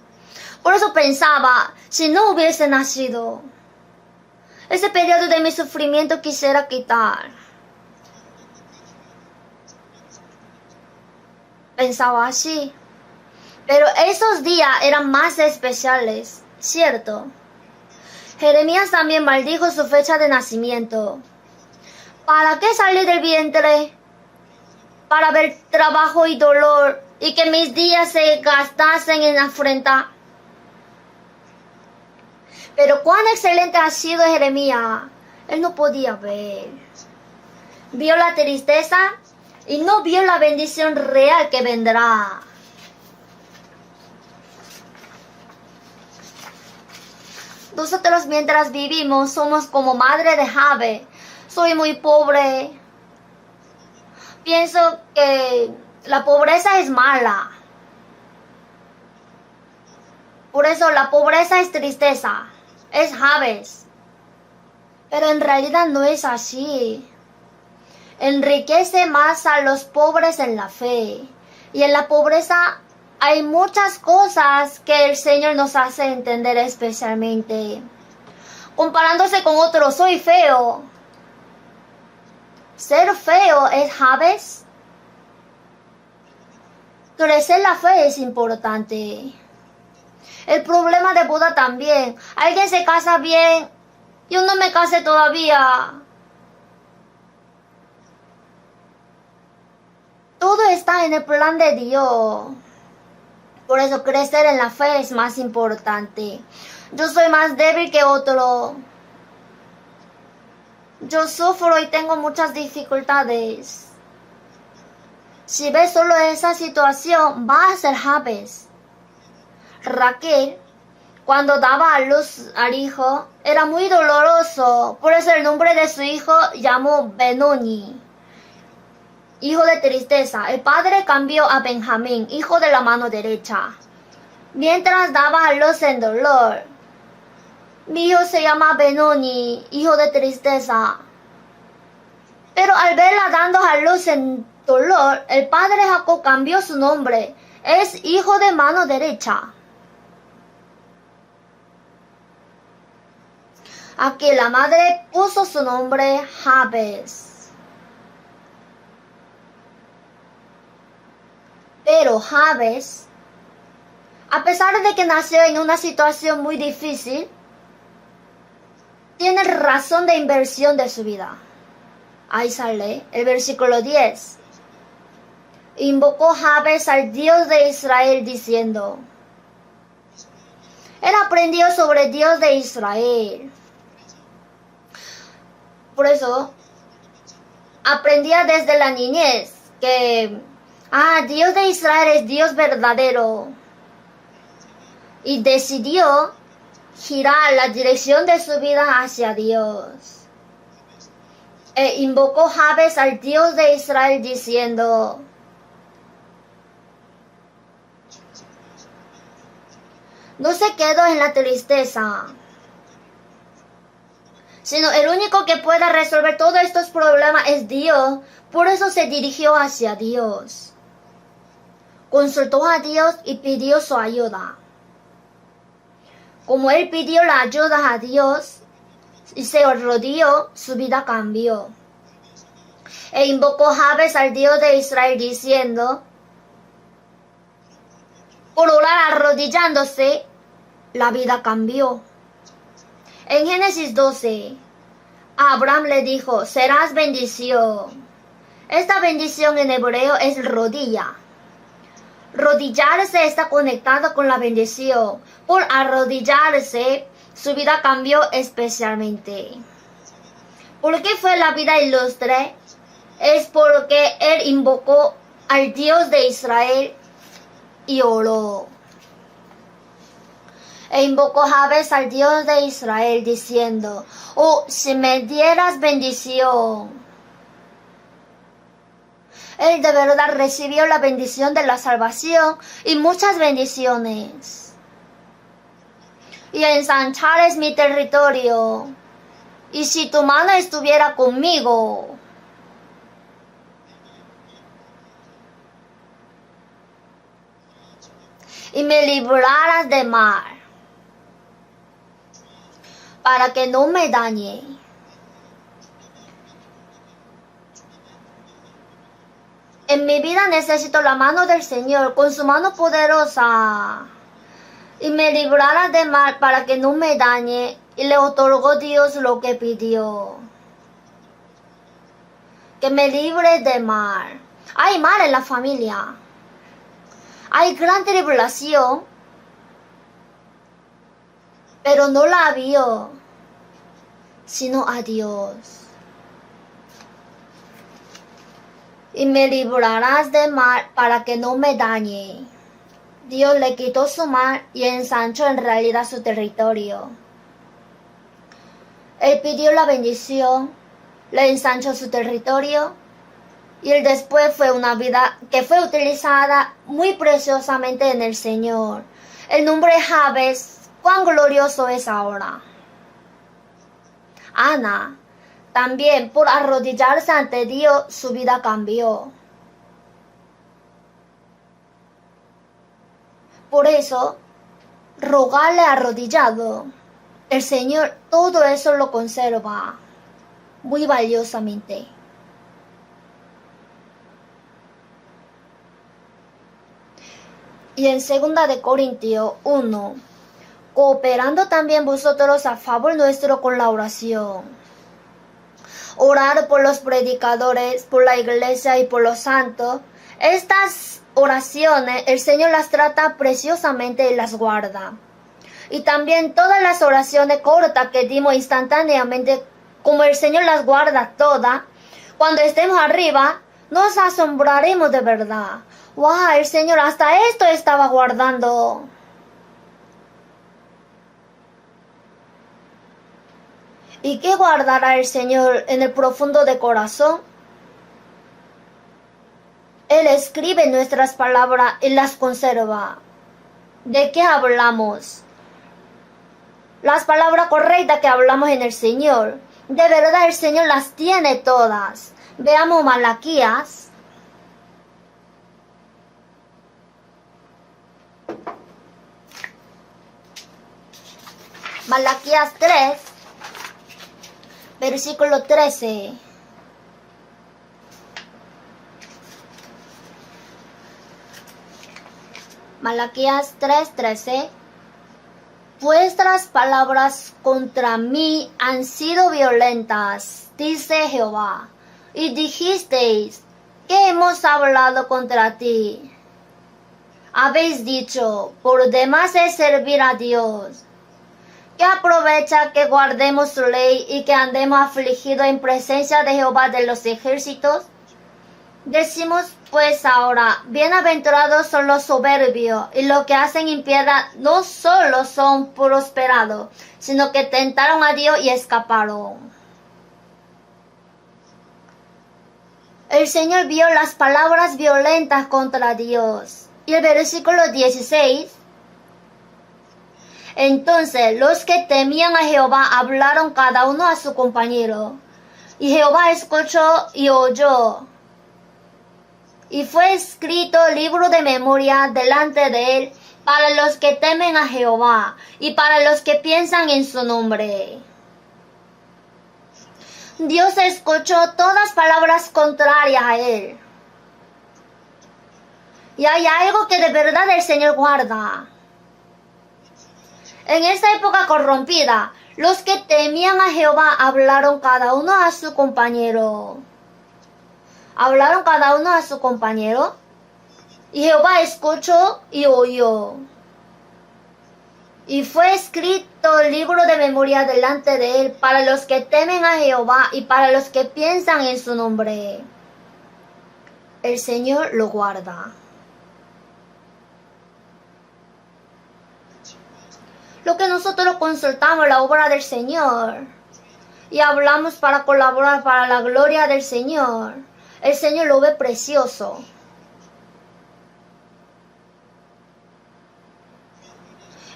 Por eso pensaba, si no hubiese nacido, ese periodo de mi sufrimiento quisiera quitar. Pensaba así. Pero esos días eran más especiales, ¿cierto? Jeremías también maldijo su fecha de nacimiento. ¿Para qué salí del vientre? Para ver trabajo y dolor y que mis días se gastasen en afrenta. Pero cuán excelente ha sido Jeremías. Él no podía ver. Vio la tristeza y no vio la bendición real que vendrá. Nosotros mientras vivimos somos como madre de Jabes. Soy muy pobre. Pienso que la pobreza es mala. Por eso la pobreza es tristeza. Es Jabes. Pero en realidad no es así. Enriquece más a los pobres en la fe. Y en la pobreza hay muchas cosas que el Señor nos hace entender especialmente. Comparándose con otros, soy feo. Ser feo es Jabes. Crecer la fe es importante. El problema de Buda también. Alguien se casa bien. Yo no me casé todavía. Todo está en el plan de Dios. Por eso crecer en la fe es más importante. Yo soy más débil que otro. Yo sufro y tengo muchas dificultades. Si ves solo esa situación, va a ser Jabes. Raquel, cuando daba a luz al hijo, era muy doloroso. Por eso el nombre de su hijo llamó Benoni. hijo de tristeza, el padre cambió a Benjamín, hijo de la mano derecha. Mientras daba a luz en dolor, mi hijo se llama Benoni, hijo de tristeza. Pero al verla dando a luz en dolor, el padre Jacob cambió su nombre. Es hijo de mano derecha. Aquí la madre puso su nombre Jabes. Pero Jabes, a pesar de que nació en una situación muy difícil, tiene razón de inversión de su vida. Ahí sale el versículo 10. Invocó Jabes al Dios de Israel diciendo, él aprendió sobre Dios de Israel. Por eso, aprendía desde la niñez que, Dios de Israel es Dios verdadero. Y decidió girar la dirección de su vida hacia Dios. E invocó Jabes al Dios de Israel diciendo, no se quedó en la tristeza, sino el único que pueda resolver todos estos problemas es Dios. Por eso se dirigió hacia Dios. Consultó a Dios y pidió su ayuda. Como él pidió la ayuda a Dios y se arrodilló, su vida cambió. E invocó Jabes al Dios de Israel diciendo, por orar arrodillándose, la vida cambió. En Génesis 12, Abraham le dijo, serás bendición. Esta bendición en hebreo es rodilla. Rodillarse está conectado con la bendición. Por arrodillarse, su vida cambió especialmente. ¿Por qué fue la vida ilustre? Es porque él invocó al Dios de Israel y oró. E invocó Jabes al Dios de Israel diciendo, si me dieras bendición. Él de verdad recibió la bendición de la salvación y muchas bendiciones. Y ensanchar es mi territorio. Y si tu mano estuviera conmigo, y me libraras de mar, para que no me dañe. En mi vida necesito la mano del Señor, con su mano poderosa, y me librara de mal para que no me dañe, y le otorgó Dios lo que pidió. Que me libre de mal. Hay mal en la familia. Hay gran tribulación, pero no la vio, sino a Dios. Y me librarás de mal para que no me dañe. Dios le quitó su mal y ensanchó en realidad su territorio. Él pidió la bendición, le ensanchó su territorio, y él después fue una vida que fue utilizada muy preciosamente en el Señor. El nombre Jabes, cuán glorioso es ahora. Ana, también por arrodillarse ante Dios, su vida cambió. Por eso, rogarle arrodillado, el Señor todo eso lo conserva muy valiosamente. Y en 2 de Corintios 1, cooperando también vosotros a favor nuestro con la oración. Orar por los predicadores, por la iglesia y por los santos. Estas oraciones el Señor las trata preciosamente y las guarda. Y también todas las oraciones cortas que dimos instantáneamente, como el Señor las guarda todas, cuando estemos arriba, nos asombraremos de verdad. ¡Wow! El Señor hasta esto estaba guardando. ¿Y qué guardará el Señor en el profundo de corazón? Él escribe nuestras palabras y las conserva. ¿De qué hablamos? Las palabras correctas que hablamos en el Señor. De verdad el Señor las tiene todas. Veamos Malaquías. Malaquías 3, versículo 13. Malaquías 3:13. Vuestras palabras contra mí han sido violentas, dice Jehová, y dijisteis que hemos hablado contra ti. Habéis dicho, por demás es servir a Dios. ¿Qué aprovecha que guardemos su ley y que andemos afligidos en presencia de Jehová de los ejércitos? Decimos pues ahora, bienaventurados son los soberbios, y los que hacen impiedad no solo son prosperados, sino que tentaron a Dios y escaparon. El Señor vio las palabras violentas contra Dios. Y el versículo 16. Entonces los que temían a Jehová hablaron cada uno a su compañero. Y Jehová escuchó y oyó. Y fue escrito libro de memoria delante de él para los que temen a Jehová y para los que piensan en su nombre. Dios escuchó todas palabras contrarias a él. Y hay algo que de verdad el Señor guarda. En esa época corrompida, los que temían a Jehová hablaron cada uno a su compañero. Hablaron cada uno a su compañero. Y Jehová escuchó y oyó. Y fue escrito el libro de memoria delante de él para los que temen a Jehová y para los que piensan en su nombre. El Señor lo guarda. Lo que nosotros consultamos la obra del Señor y hablamos para colaborar para la gloria del Señor. El Señor lo ve precioso.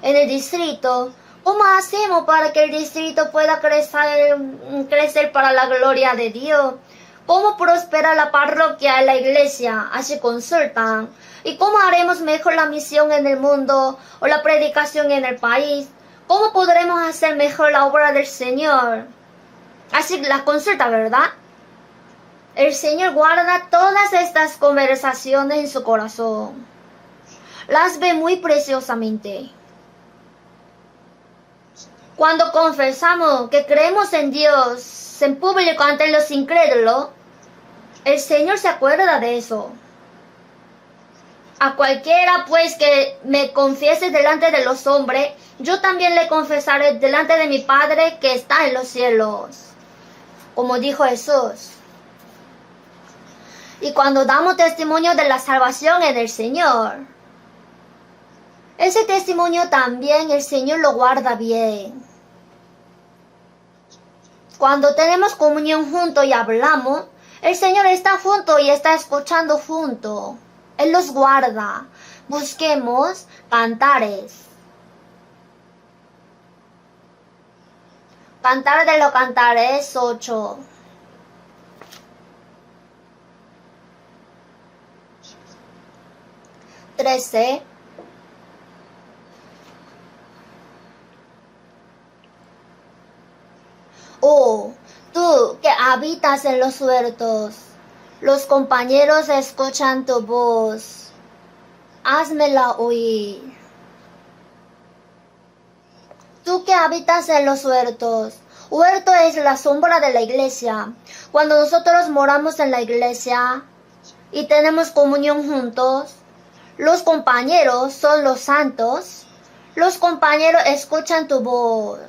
En el distrito, ¿cómo hacemos para que el distrito pueda crecer para la gloria de Dios? ¿Cómo prospera la parroquia y la iglesia? Así consultan. ¿Y cómo haremos mejor la misión en el mundo o la predicación en el país? ¿Cómo podremos hacer mejor la obra del Señor? Así la consulta, ¿verdad? El Señor guarda todas estas conversaciones en su corazón. Las ve muy preciosamente. Cuando confesamos que creemos en Dios en público ante los incrédulos, el Señor se acuerda de eso. A cualquiera pues que me confiese delante de los hombres, yo también le confesaré delante de mi Padre que está en los cielos. Como dijo Jesús. Y cuando damos testimonio de la salvación en el Señor, ese testimonio también el Señor lo guarda bien. Cuando tenemos comunión juntos y hablamos, el Señor está junto y está escuchando junto. Él los guarda. Busquemos Cantares. Cantar de los Cantares 8. Trece. Oh, tú que habitas en los huertos, los compañeros escuchan tu voz. Házmela oír. Tú que habitas en los huertos. Huerto es la sombra de la iglesia. Cuando nosotros moramos en la iglesia y tenemos comunión juntos, los compañeros son los santos. Los compañeros escuchan tu voz.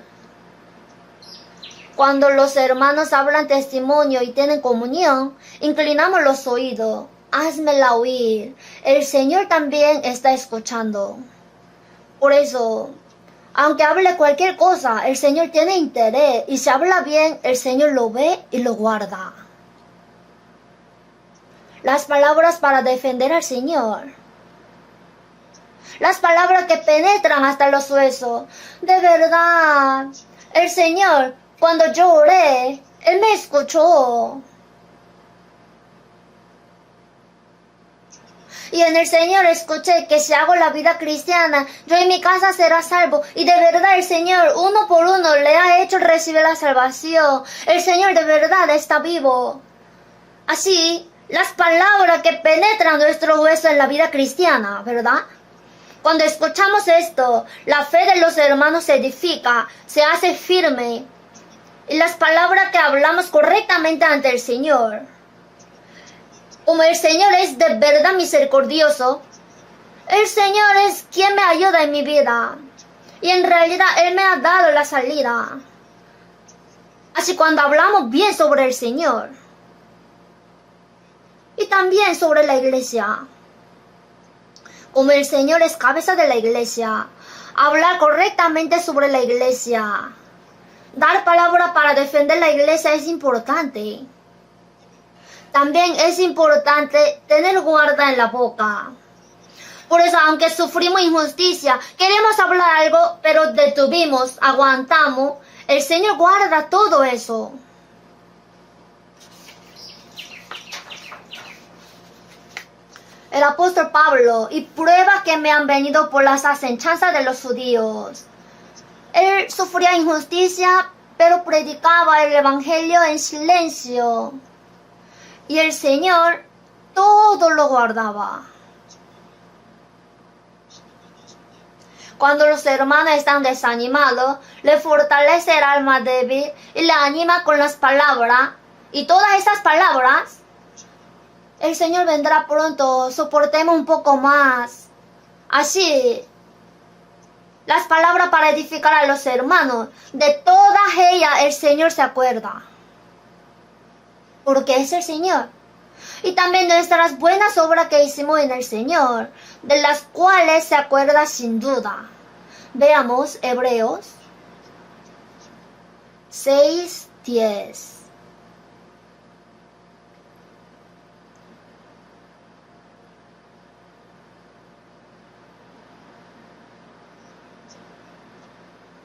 Cuando los hermanos hablan testimonio y tienen comunión, inclinamos los oídos. Házmela oír. El Señor también está escuchando. Por eso, aunque hable cualquier cosa, el Señor tiene interés. Y si habla bien, el Señor lo ve y lo guarda. las palabras para defender al Señor. Las palabras que penetran hasta los huesos. De verdad, el Señor, cuando yo oré, Él me escuchó. Y en el Señor escuché que si hago la vida cristiana, yo en mi casa será salvo. Y de verdad el Señor, uno por uno, le ha hecho recibir la salvación. El Señor de verdad está vivo. Así, las palabras que penetran nuestro hueso en la vida cristiana, ¿verdad? Cuando escuchamos esto, la fe de los hermanos se edifica, se hace firme. Y las palabras que hablamos correctamente ante el Señor. Como el Señor es de verdad misericordioso, el Señor es quien me ayuda en mi vida. Y en realidad Él me ha dado la salida. Así cuando hablamos bien sobre el Señor. Y también sobre la iglesia. Como el Señor es cabeza de la iglesia, hablar correctamente sobre la iglesia. Dar palabra para defender la iglesia es importante. También es importante tener guarda en la boca. Por eso, aunque sufrimos injusticia, queremos hablar algo, pero detuvimos, aguantamos. El Señor guarda todo eso. El apóstol Pablo, y pruebas que me han venido por las asechanzas de los judíos. Él sufría injusticia, pero predicaba el evangelio en silencio. Y el Señor todo lo guardaba. Cuando los hermanos están desanimados, le fortalece el alma débil y le anima con las palabras. Y todas esas palabras, el Señor vendrá pronto, soportemos un poco más. Así, las palabras para edificar a los hermanos, de todas ellas el Señor se acuerda. Porque es el Señor. Y también nuestras buenas obras que hicimos en el Señor, de las cuales se acuerda sin duda. Veamos Hebreos 6:10.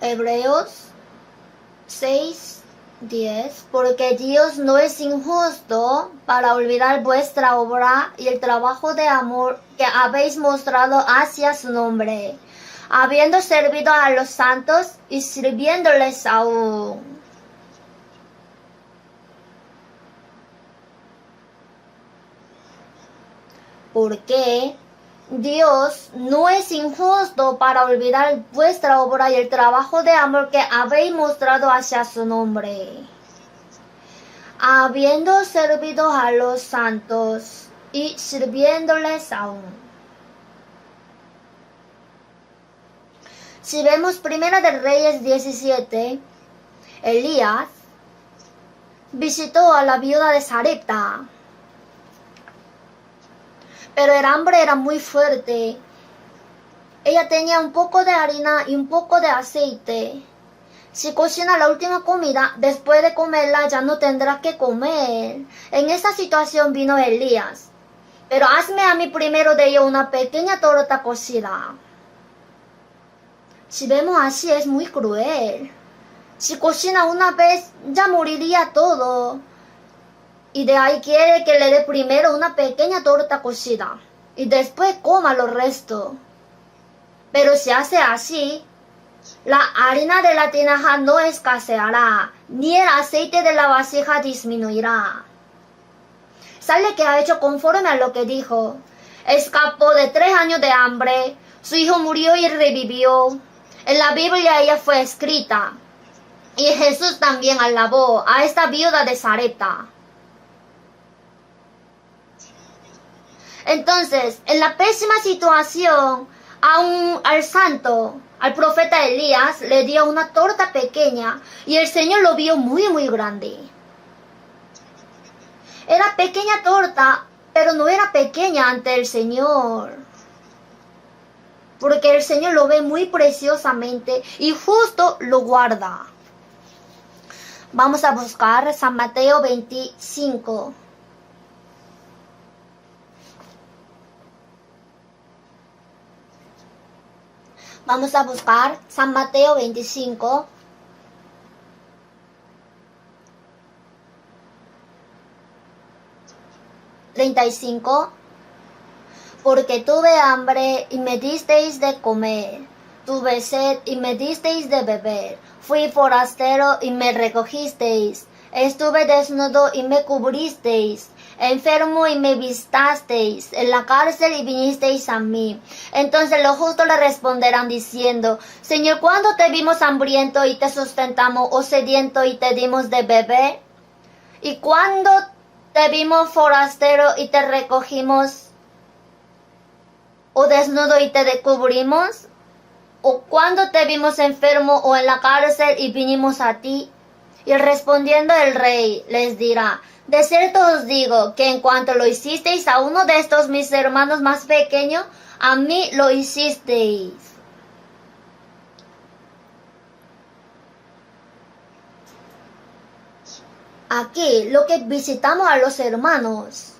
Hebreos 6:10, porque Dios no es injusto para olvidar vuestra obra y el trabajo de amor que habéis mostrado hacia su nombre, habiendo servido a los santos y sirviéndoles aún. Porque Dios no es injusto para olvidar vuestra obra y el trabajo de amor que habéis mostrado hacia su nombre, habiendo servido a los santos y sirviéndoles aún. Si vemos Primera de Reyes 17, Elías visitó a la viuda de Sarepta. Pero el hambre era muy fuerte. Ella tenía un poco de harina y un poco de aceite. Si cocina la última comida, después de comerla ya no tendrá que comer. En esa situación vino Elías. Pero hazme a mí primero de ello una pequeña torta cocida. Si vemos así es muy cruel. Si cocina una vez, ya moriría todo. Y de ahí quiere que le dé primero una pequeña torta cocida y después coma lo resto. Pero si hace así, la harina de la tinaja no escaseará, ni el aceite de la vasija disminuirá. Sale que ha hecho conforme a lo que dijo. Escapó de 3 años de hambre, su hijo murió y revivió. En la Biblia ella fue escrita. Y Jesús también alabó a esta viuda de Sarepta. Entonces, en la pésima situación, al santo, al profeta Elías, le dio una torta pequeña y el Señor lo vio muy, muy grande. Era pequeña torta, pero no era pequeña ante el Señor. Porque el Señor lo ve muy preciosamente y justo lo guarda. Vamos a buscar San Mateo 25. Vamos a buscar San Mateo 25. $35. Porque tuve hambre y me disteis de comer, tuve sed y me disteis de beber, fui forastero y me recogisteis, estuve desnudo y me cubristeis, enfermo y me vistasteis, en la cárcel y vinisteis a mí. Entonces los justos le responderán diciendo, Señor, ¿cuándo te vimos hambriento y te sustentamos, o sediento y te dimos de beber? ¿Y cuándo te vimos forastero y te recogimos, o desnudo y te cubrimos? ¿O cuando te vimos enfermo o en la cárcel y vinimos a ti? Y respondiendo el rey les dirá, de cierto os digo que en cuanto lo hicisteis a uno de estos mis hermanos más pequeños, a mí lo hicisteis. Aquí lo que visitamos a los hermanos.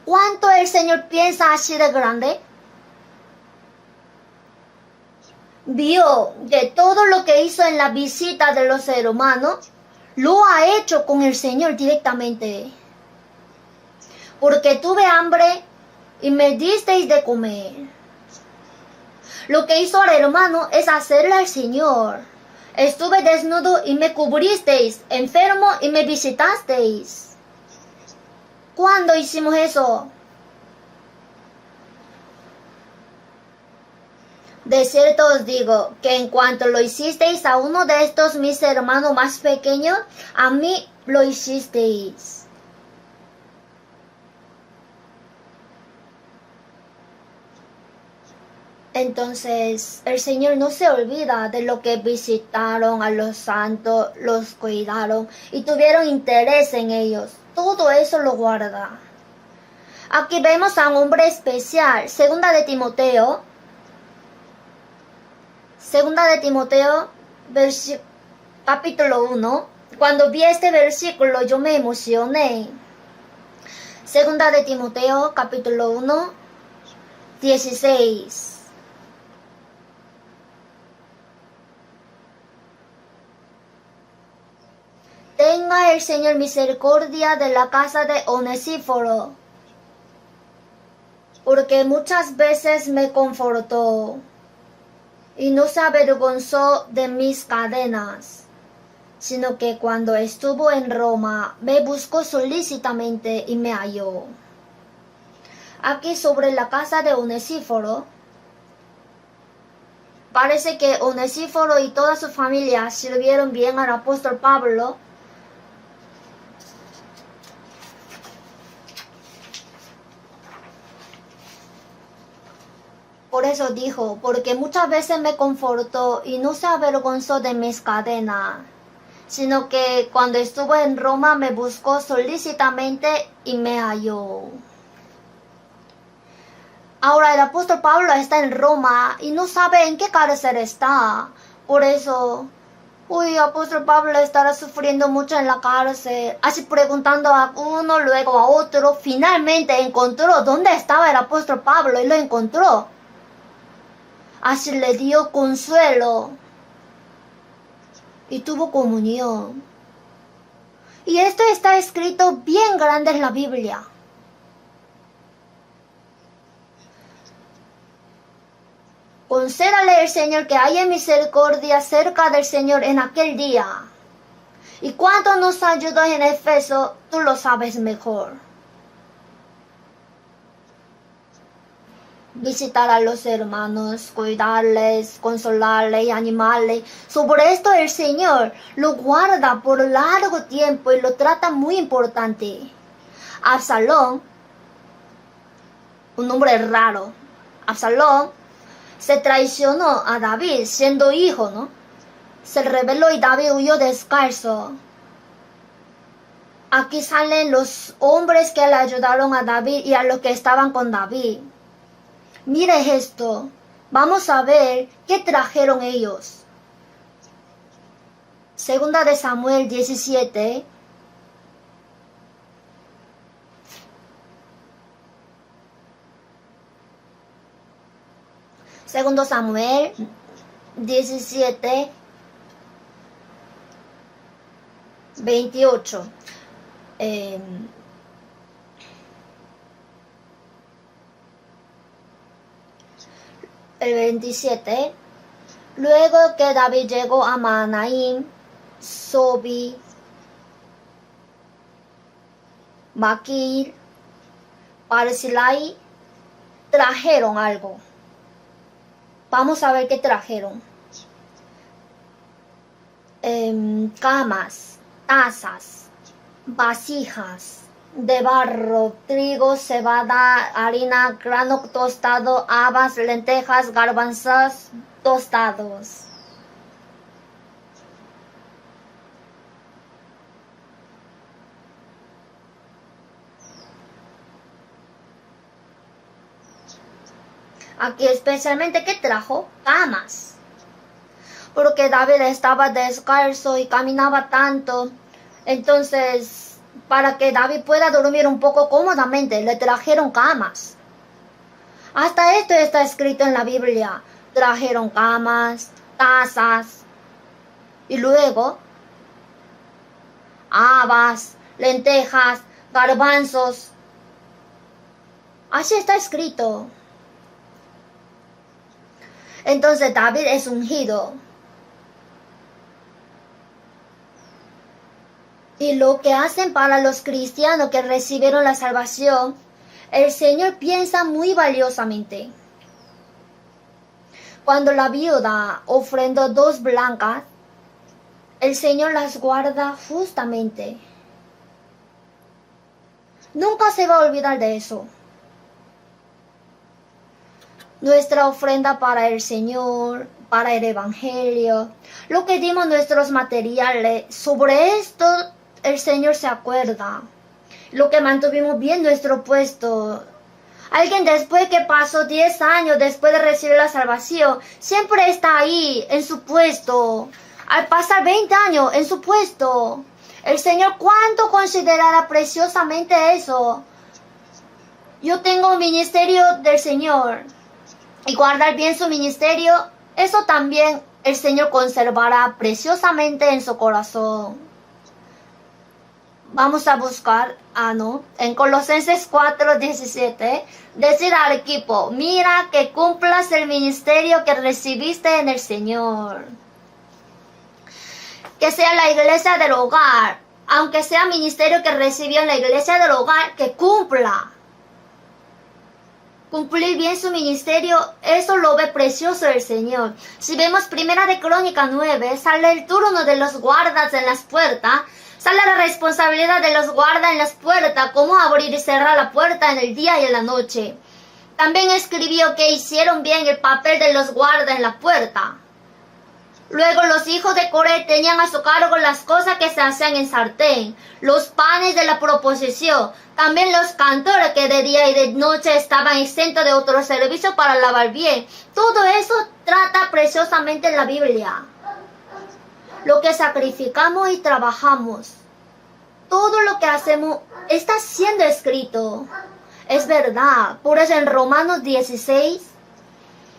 ¿Cuánto el Señor piensa así de grande? Vio que todo lo que hizo en la visita de los hermanos, lo ha hecho con el Señor directamente. Porque tuve hambre y me disteis de comer. Lo que hizo el hermano es hacerle al Señor. Estuve desnudo y me cubristeis, enfermo y me visitasteis. ¿Cuándo hicimos eso? De cierto os digo que en cuanto lo hicisteis a uno de estos mis hermanos más pequeños, a mí lo hicisteis. Entonces, el Señor no se olvida de lo que visitaron a los santos, los cuidaron y tuvieron interés en ellos. Todo eso lo guarda. Aquí vemos a un hombre especial, Segunda de Timoteo, capítulo 1. Cuando vi este versículo yo me emocioné. Segunda de Timoteo, capítulo 1, 16. Tenga el Señor misericordia de la casa de Onesíforo, porque muchas veces me confortó y no se avergonzó de mis cadenas, sino que cuando estuvo en Roma me buscó solícitamente y me halló. Aquí sobre la casa de Onesíforo, parece que Onesíforo y toda su familia sirvieron bien al apóstol Pablo. Por eso dijo, porque muchas veces me confortó y no se avergonzó de mis cadenas, sino que cuando estuvo en Roma me buscó solícitamente y me halló. Ahora el apóstol Pablo está en Roma y no sabe en qué cárcel está. Por eso, apóstol Pablo estará sufriendo mucho en la cárcel. Así preguntando a uno, luego a otro. Finalmente encontró dónde estaba el apóstol Pablo y lo encontró. Así le dio consuelo y tuvo comunión. Y esto está escrito bien grande en la Biblia. Concédale el Señor que haya misericordia cerca del Señor en aquel día. Y cuánto nos ayudó en Efeso, tú lo sabes mejor. Visitar a los hermanos, cuidarles, consolarles y animarles. Sobre esto el Señor lo guarda por largo tiempo y lo trata muy importante. Absalón, un nombre raro, Absalón se traicionó a David siendo hijo, ¿no? Se rebeló y David huyó descalzo. Aquí salen los hombres que le ayudaron a David y a los que estaban con David. Mire esto, vamos a ver qué trajeron ellos. Segunda de Samuel 17. Segundo Samuel 17, 28. El 27. Luego que David llegó a Mahanaim, Sobi, Maquir, Barzillai, trajeron algo. Vamos a ver qué trajeron. Camas, tazas, vasijas de barro, trigo, cebada, harina, grano tostado, habas, lentejas, garbanzos tostados. Aquí especialmente, ¿qué trajo? Camas. Porque David estaba descalzo y caminaba tanto. Entonces, para que David pueda dormir un poco cómodamente, le trajeron camas. Hasta esto está escrito en la Biblia. Trajeron camas, tazas. Y luego, habas, lentejas, garbanzos. Así está escrito. Entonces David es ungido. Y lo que hacen para los cristianos que recibieron la salvación, el Señor piensa muy valiosamente. Cuando la viuda ofrendó 2 blancas, el Señor las guarda justamente. Nunca se va a olvidar de eso. Nuestra ofrenda para el Señor, para el Evangelio, lo que dimos nuestros materiales, sobre esto el Señor se acuerda. Lo que mantuvimos bien nuestro puesto. Alguien después que pasó 10 años después de recibir la salvación, siempre está ahí en su puesto. Al pasar 20 años en su puesto, el Señor cuánto considerará preciosamente eso. Yo tengo un ministerio del Señor. Y guardar bien su ministerio, eso también el Señor conservará preciosamente en su corazón. Vamos a buscar, en Colosenses 4:17, decir al equipo, mira que cumplas el ministerio que recibiste en el Señor. Que sea la iglesia del hogar, aunque sea ministerio que recibió en la iglesia del hogar, que cumpla. Cumplir bien su ministerio, eso lo ve precioso el Señor. Si vemos 1 de Crónicas 9, sale el turno de los guardas en las puertas, sale la responsabilidad de los guardas en las puertas, cómo abrir y cerrar la puerta en el día y en la noche. También escribió que hicieron bien el papel de los guardas en la puerta. Luego los hijos de Coré tenían a su cargo las cosas que se hacían en sartén, los panes de la proposición, también los cantores que de día y de noche estaban exentos de otro servicio para lavar bien. Todo eso trata preciosamente en la Biblia. Lo que sacrificamos y trabajamos, todo lo que hacemos está siendo escrito. Es verdad, por eso en Romanos 16,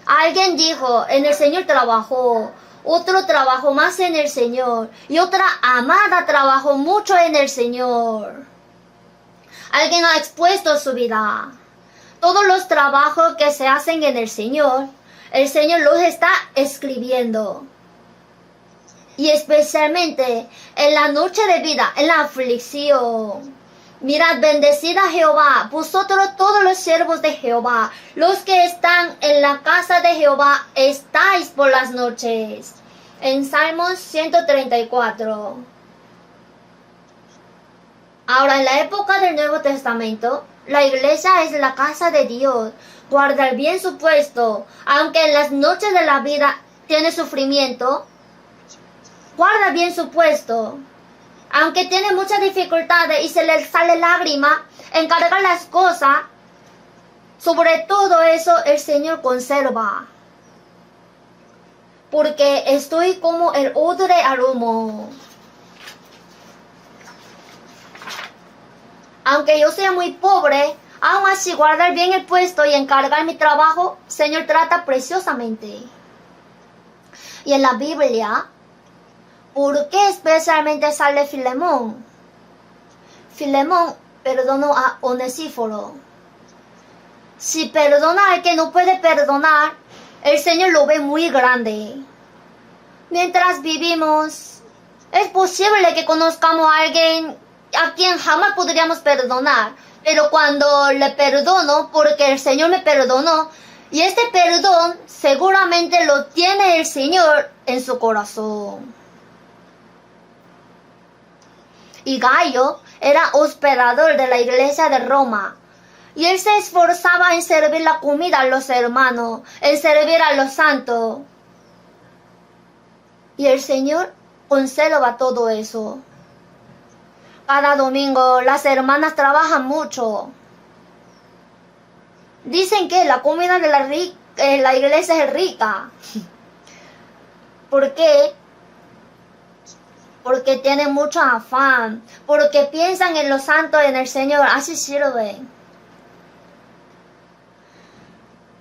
alguien dijo, en el Señor trabajó. Otro trabajó más en el Señor. Y otra amada trabajó mucho en el Señor. Alguien ha expuesto su vida. Todos los trabajos que se hacen en el Señor los está escribiendo. Y especialmente en la noche de vida, en la aflicción. Mirad, bendecida Jehová, vosotros todos los siervos de Jehová, los que están en la casa de Jehová, estáis por las noches. En Salmos 134. Ahora, en la época del Nuevo Testamento, la iglesia es la casa de Dios. Guardar bien su puesto, aunque en las noches de la vida tiene sufrimiento, guarda bien su puesto. Aunque tiene muchas dificultades y se le sale lágrima, encarga las cosas, sobre todo eso el Señor conserva. Porque estoy como el odre al humo. Aunque yo sea muy pobre, Aún así, guardar bien el puesto y encargar mi trabajo, el Señor trata preciosamente. Y en la Biblia, ¿por qué especialmente sale Filemón? Filemón perdonó a Onesíforo. Si perdona al que no puede perdonar, el Señor lo ve muy grande. Mientras vivimos, es posible que conozcamos a alguien a quien jamás podríamos perdonar, pero cuando le perdono, porque el Señor me perdonó, y este perdón seguramente lo tiene el Señor en su corazón. Y Gayo era hospedador de la iglesia de Roma, y él se esforzaba en servir la comida a los hermanos, en servir a los santos. Y el Señor conserva todo eso. Cada domingo las hermanas trabajan mucho. Dicen que la comida de la iglesia es rica. ¿Por qué? Porque tienen mucho afán, porque piensan en los santos, en el Señor, así sirven.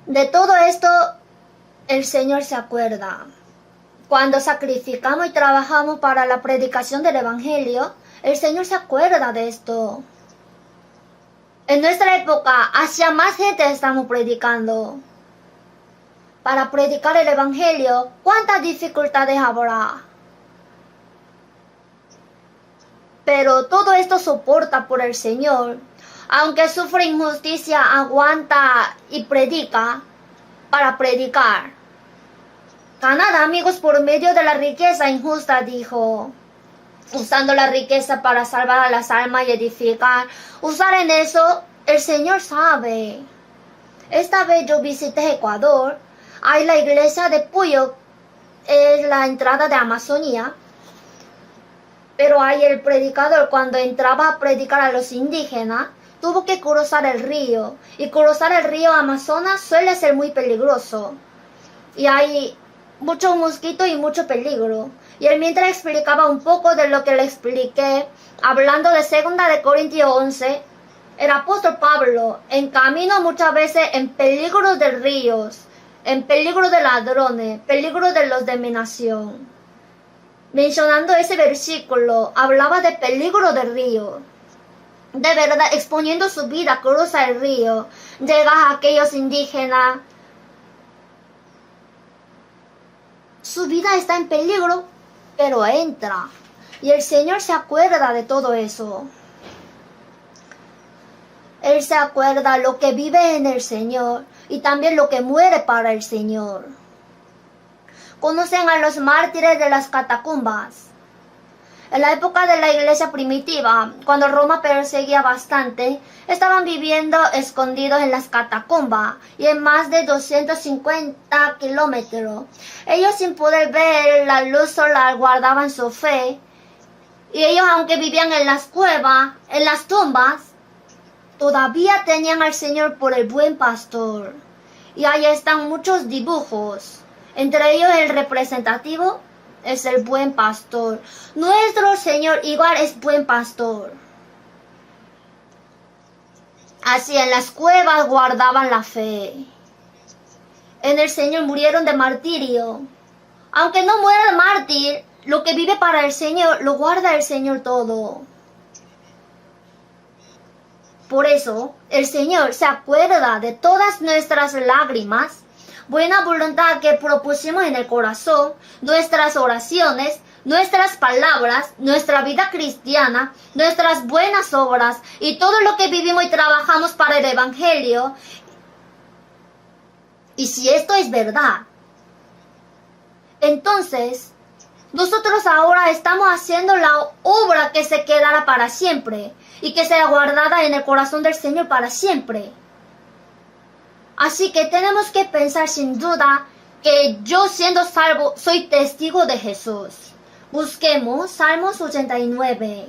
De todo esto, el Señor se acuerda. Cuando sacrificamos y trabajamos para la predicación del Evangelio, el Señor se acuerda de esto. En nuestra época, hacia más gente estamos predicando. Para predicar el Evangelio, ¿cuántas dificultades habrá? Pero todo esto soporta por el Señor. Aunque sufre injusticia, aguanta y predica para predicar. Ganad amigos por medio de la riqueza injusta, dijo. Usando la riqueza para salvar a las almas y edificar. Usar en eso, el Señor sabe. Esta vez yo visité Ecuador. Hay la iglesia de Puyo, es la entrada de Amazonía. Pero ahí el predicador, cuando entraba a predicar a los indígenas, tuvo que cruzar el río. Y cruzar el río Amazonas suele ser muy peligroso. Y hay muchos mosquitos y mucho peligro. Y él mientras explicaba un poco de lo que le expliqué, hablando de 2 Corintios 11, el apóstol Pablo, en camino muchas veces en peligro de ríos, en peligro de ladrones, peligro de los de mi nación. Mencionando ese versículo, hablaba de peligro del río. De verdad, exponiendo su vida, cruza el río, llega a aquellos indígenas. Su vida está en peligro, pero entra. Y el Señor se acuerda de todo eso. Él se acuerda lo que vive en el Señor y también lo que muere para el Señor. Conocen a los mártires de las catacumbas. En la época de la iglesia primitiva, cuando Roma perseguía bastante, estaban viviendo escondidos en las catacumbas y en más de 250 kilómetros. Ellos sin poder ver la luz solar guardaban su fe. Y ellos, aunque vivían en las cuevas, en las tumbas, todavía tenían al Señor por el buen pastor. Y ahí están muchos dibujos. Entre ellos el representativo es el buen pastor. Nuestro Señor igual es buen pastor. Así en las cuevas guardaban la fe. En el Señor murieron de martirio. Aunque no muera el mártir, lo que vive para el Señor, lo guarda el Señor todo. Por eso, el Señor se acuerda de todas nuestras lágrimas, buena voluntad que propusimos en el corazón, nuestras oraciones, nuestras palabras, nuestra vida cristiana, nuestras buenas obras y todo lo que vivimos y trabajamos para el Evangelio. Y si esto es verdad, entonces nosotros ahora estamos haciendo la obra que se quedará para siempre y que será guardada en el corazón del Señor para siempre. Así que tenemos que pensar sin duda que yo siendo salvo soy testigo de Jesús. Busquemos Salmos 89.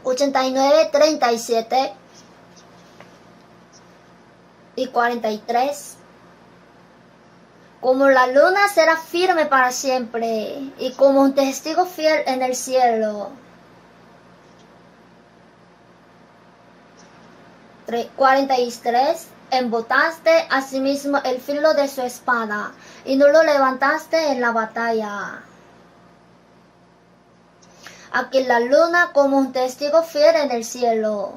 ...89, 37... y 43... Como la luna será firme para siempre y como un testigo fiel en el cielo. 43. Embotaste asimismo el filo de su espada y no lo levantaste en la batalla. Aquí la luna como un testigo fiel en el cielo.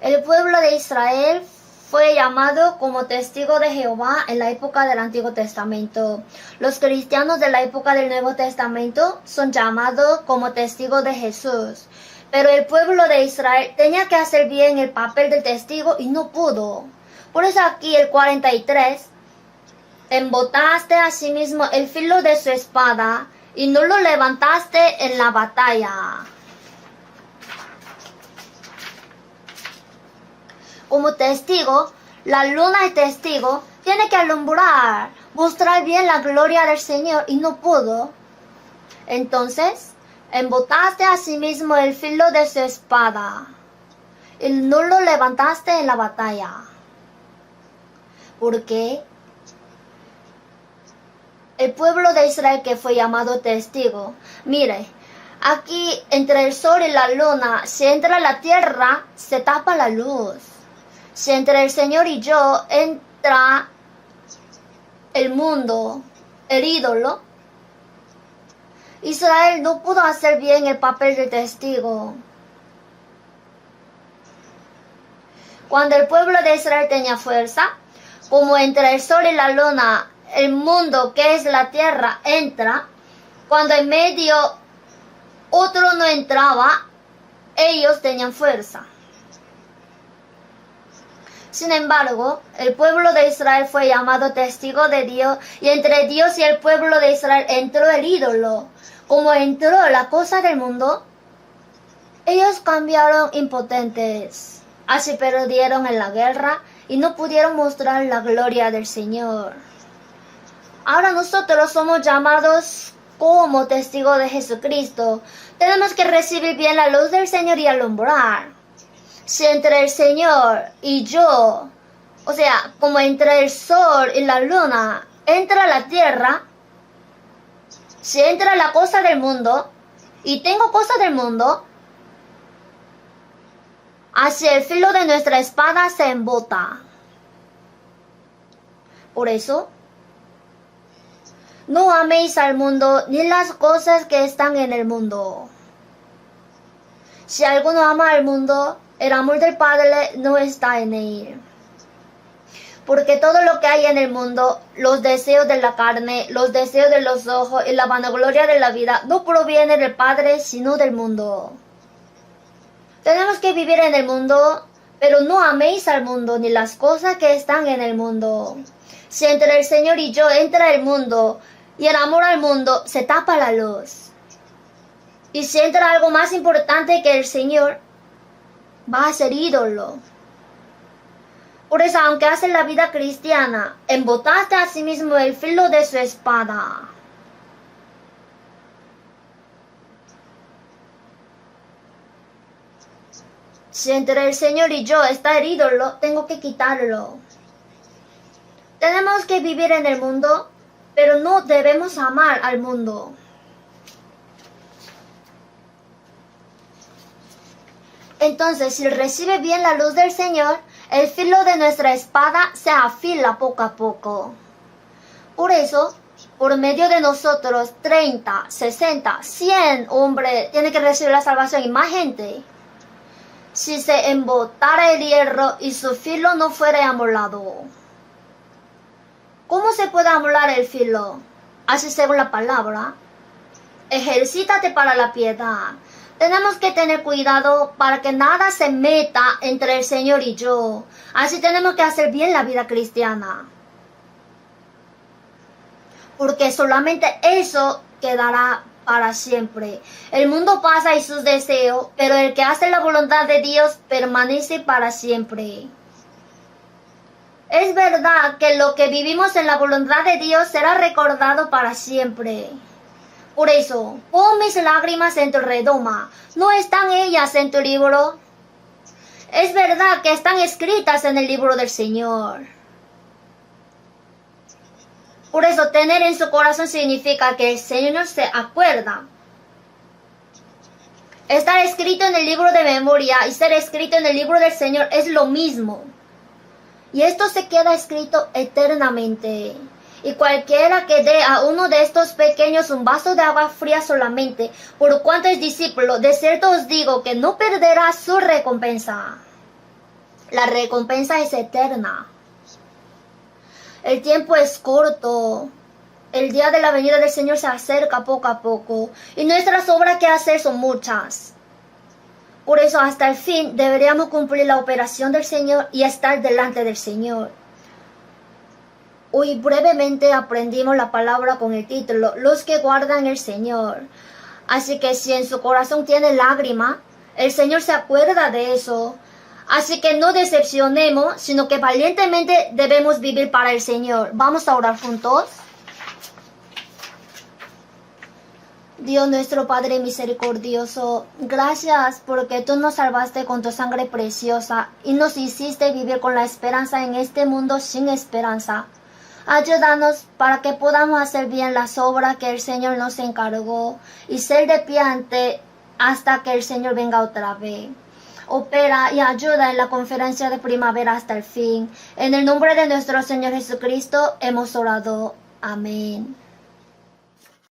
El pueblo de Israel fue llamado como testigo de Jehová en la época del Antiguo Testamento. Los cristianos de la época del Nuevo Testamento son llamados como testigos de Jesús. Pero el pueblo de Israel tenía que hacer bien el papel de testigo y no pudo. Por eso aquí el 43, embotaste asimismo el filo de su espada y no lo levantaste en la batalla. Como testigo, la luna de testigo tiene que alumbrar, mostrar bien la gloria del Señor y no pudo. Entonces, embotaste asimismo el filo de su espada y no lo levantaste en la batalla. ¿Por qué? El pueblo de Israel que fue llamado testigo, mire, aquí entre el sol y la luna, si entra la tierra, se tapa la luz. Si entre el Señor y yo entra el mundo, el ídolo, Israel no pudo hacer bien el papel de testigo. Cuando el pueblo de Israel tenía fuerza, como entre el sol y la luna, el mundo que es la tierra entra, cuando en medio otro no entraba, ellos tenían fuerza. Sin embargo, el pueblo de Israel fue llamado testigo de Dios y entre Dios y el pueblo de Israel entró el ídolo. Como entró la cosa del mundo, ellos cambiaron impotentes. Así perdieron en la guerra y no pudieron mostrar la gloria del Señor. Ahora nosotros somos llamados como testigos de Jesucristo. Tenemos que recibir bien la luz del Señor y alumbrar. Si entre el Señor y yo, o sea, como entre el sol y la luna, entra la tierra, si entra la cosa del mundo, y tengo cosas del mundo, hacia el filo de nuestra espada se embota. Por eso, no améis al mundo ni las cosas que están en el mundo. Si alguno ama al mundo, el amor del Padre no está en él. Porque todo lo que hay en el mundo, los deseos de la carne, los deseos de los ojos y la vanagloria de la vida, no proviene del Padre, sino del mundo. Tenemos que vivir en el mundo, pero no améis al mundo ni las cosas que están en el mundo. Si entre el Señor y yo entra el mundo, y el amor al mundo, se tapa la luz. Y si entra algo más importante que el Señor, va a ser ídolo. Por eso, aunque haces la vida cristiana, embotaste a sí mismo el filo de su espada. Si entre el Señor y yo está el ídolo, tengo que quitarlo. Tenemos que vivir en el mundo, pero no debemos amar al mundo. Entonces, si recibe bien la luz del Señor, el filo de nuestra espada se afila poco a poco. Por eso, por medio de nosotros, 30, 60, 100 hombres tienen que recibir la salvación y más gente. Si se embotara el hierro y su filo no fuera amolado. ¿Cómo se puede amolar el filo? Así según la palabra. Ejercítate para la piedad. Tenemos que tener cuidado para que nada se meta entre el Señor y yo. Así tenemos que hacer bien la vida cristiana. Porque solamente eso quedará para siempre. El mundo pasa y sus deseos, pero el que hace la voluntad de Dios permanece para siempre. Es verdad que lo que vivimos en la voluntad de Dios será recordado para siempre. Por eso, pon mis lágrimas en tu redoma. ¿No están ellas en tu libro? Es verdad que están escritas en el libro del Señor. Por eso tener en su corazón significa que el Señor se acuerda. Estar escrito en el libro de memoria y ser escrito en el libro del Señor es lo mismo. Y esto se queda escrito eternamente. Y cualquiera que dé a uno de estos pequeños un vaso de agua fría solamente, por cuanto es discípulo, de cierto os digo que no perderá su recompensa. La recompensa es eterna. El tiempo es corto. El día de la venida del Señor se acerca poco a poco. Y nuestras obras que hacer son muchas. Por eso hasta el fin deberíamos cumplir la operación del Señor y estar delante del Señor. Hoy brevemente aprendimos la palabra con el título Los que guardan el Señor. Así que si en su corazón tiene lágrima, el Señor se acuerda de eso. Así que no decepcionemos, sino que valientemente debemos vivir para el Señor. Vamos a orar juntos. Dios nuestro Padre misericordioso, gracias porque tú nos salvaste con tu sangre preciosa y nos hiciste vivir con la esperanza en este mundo sin esperanza. Ayúdanos para que podamos hacer bien las obras que el Señor nos encargó y ser de pie hasta que el Señor venga otra vez. Opera y ayuda en la conferencia de primavera hasta el fin. En el nombre de nuestro Señor Jesucristo hemos orado. Amén.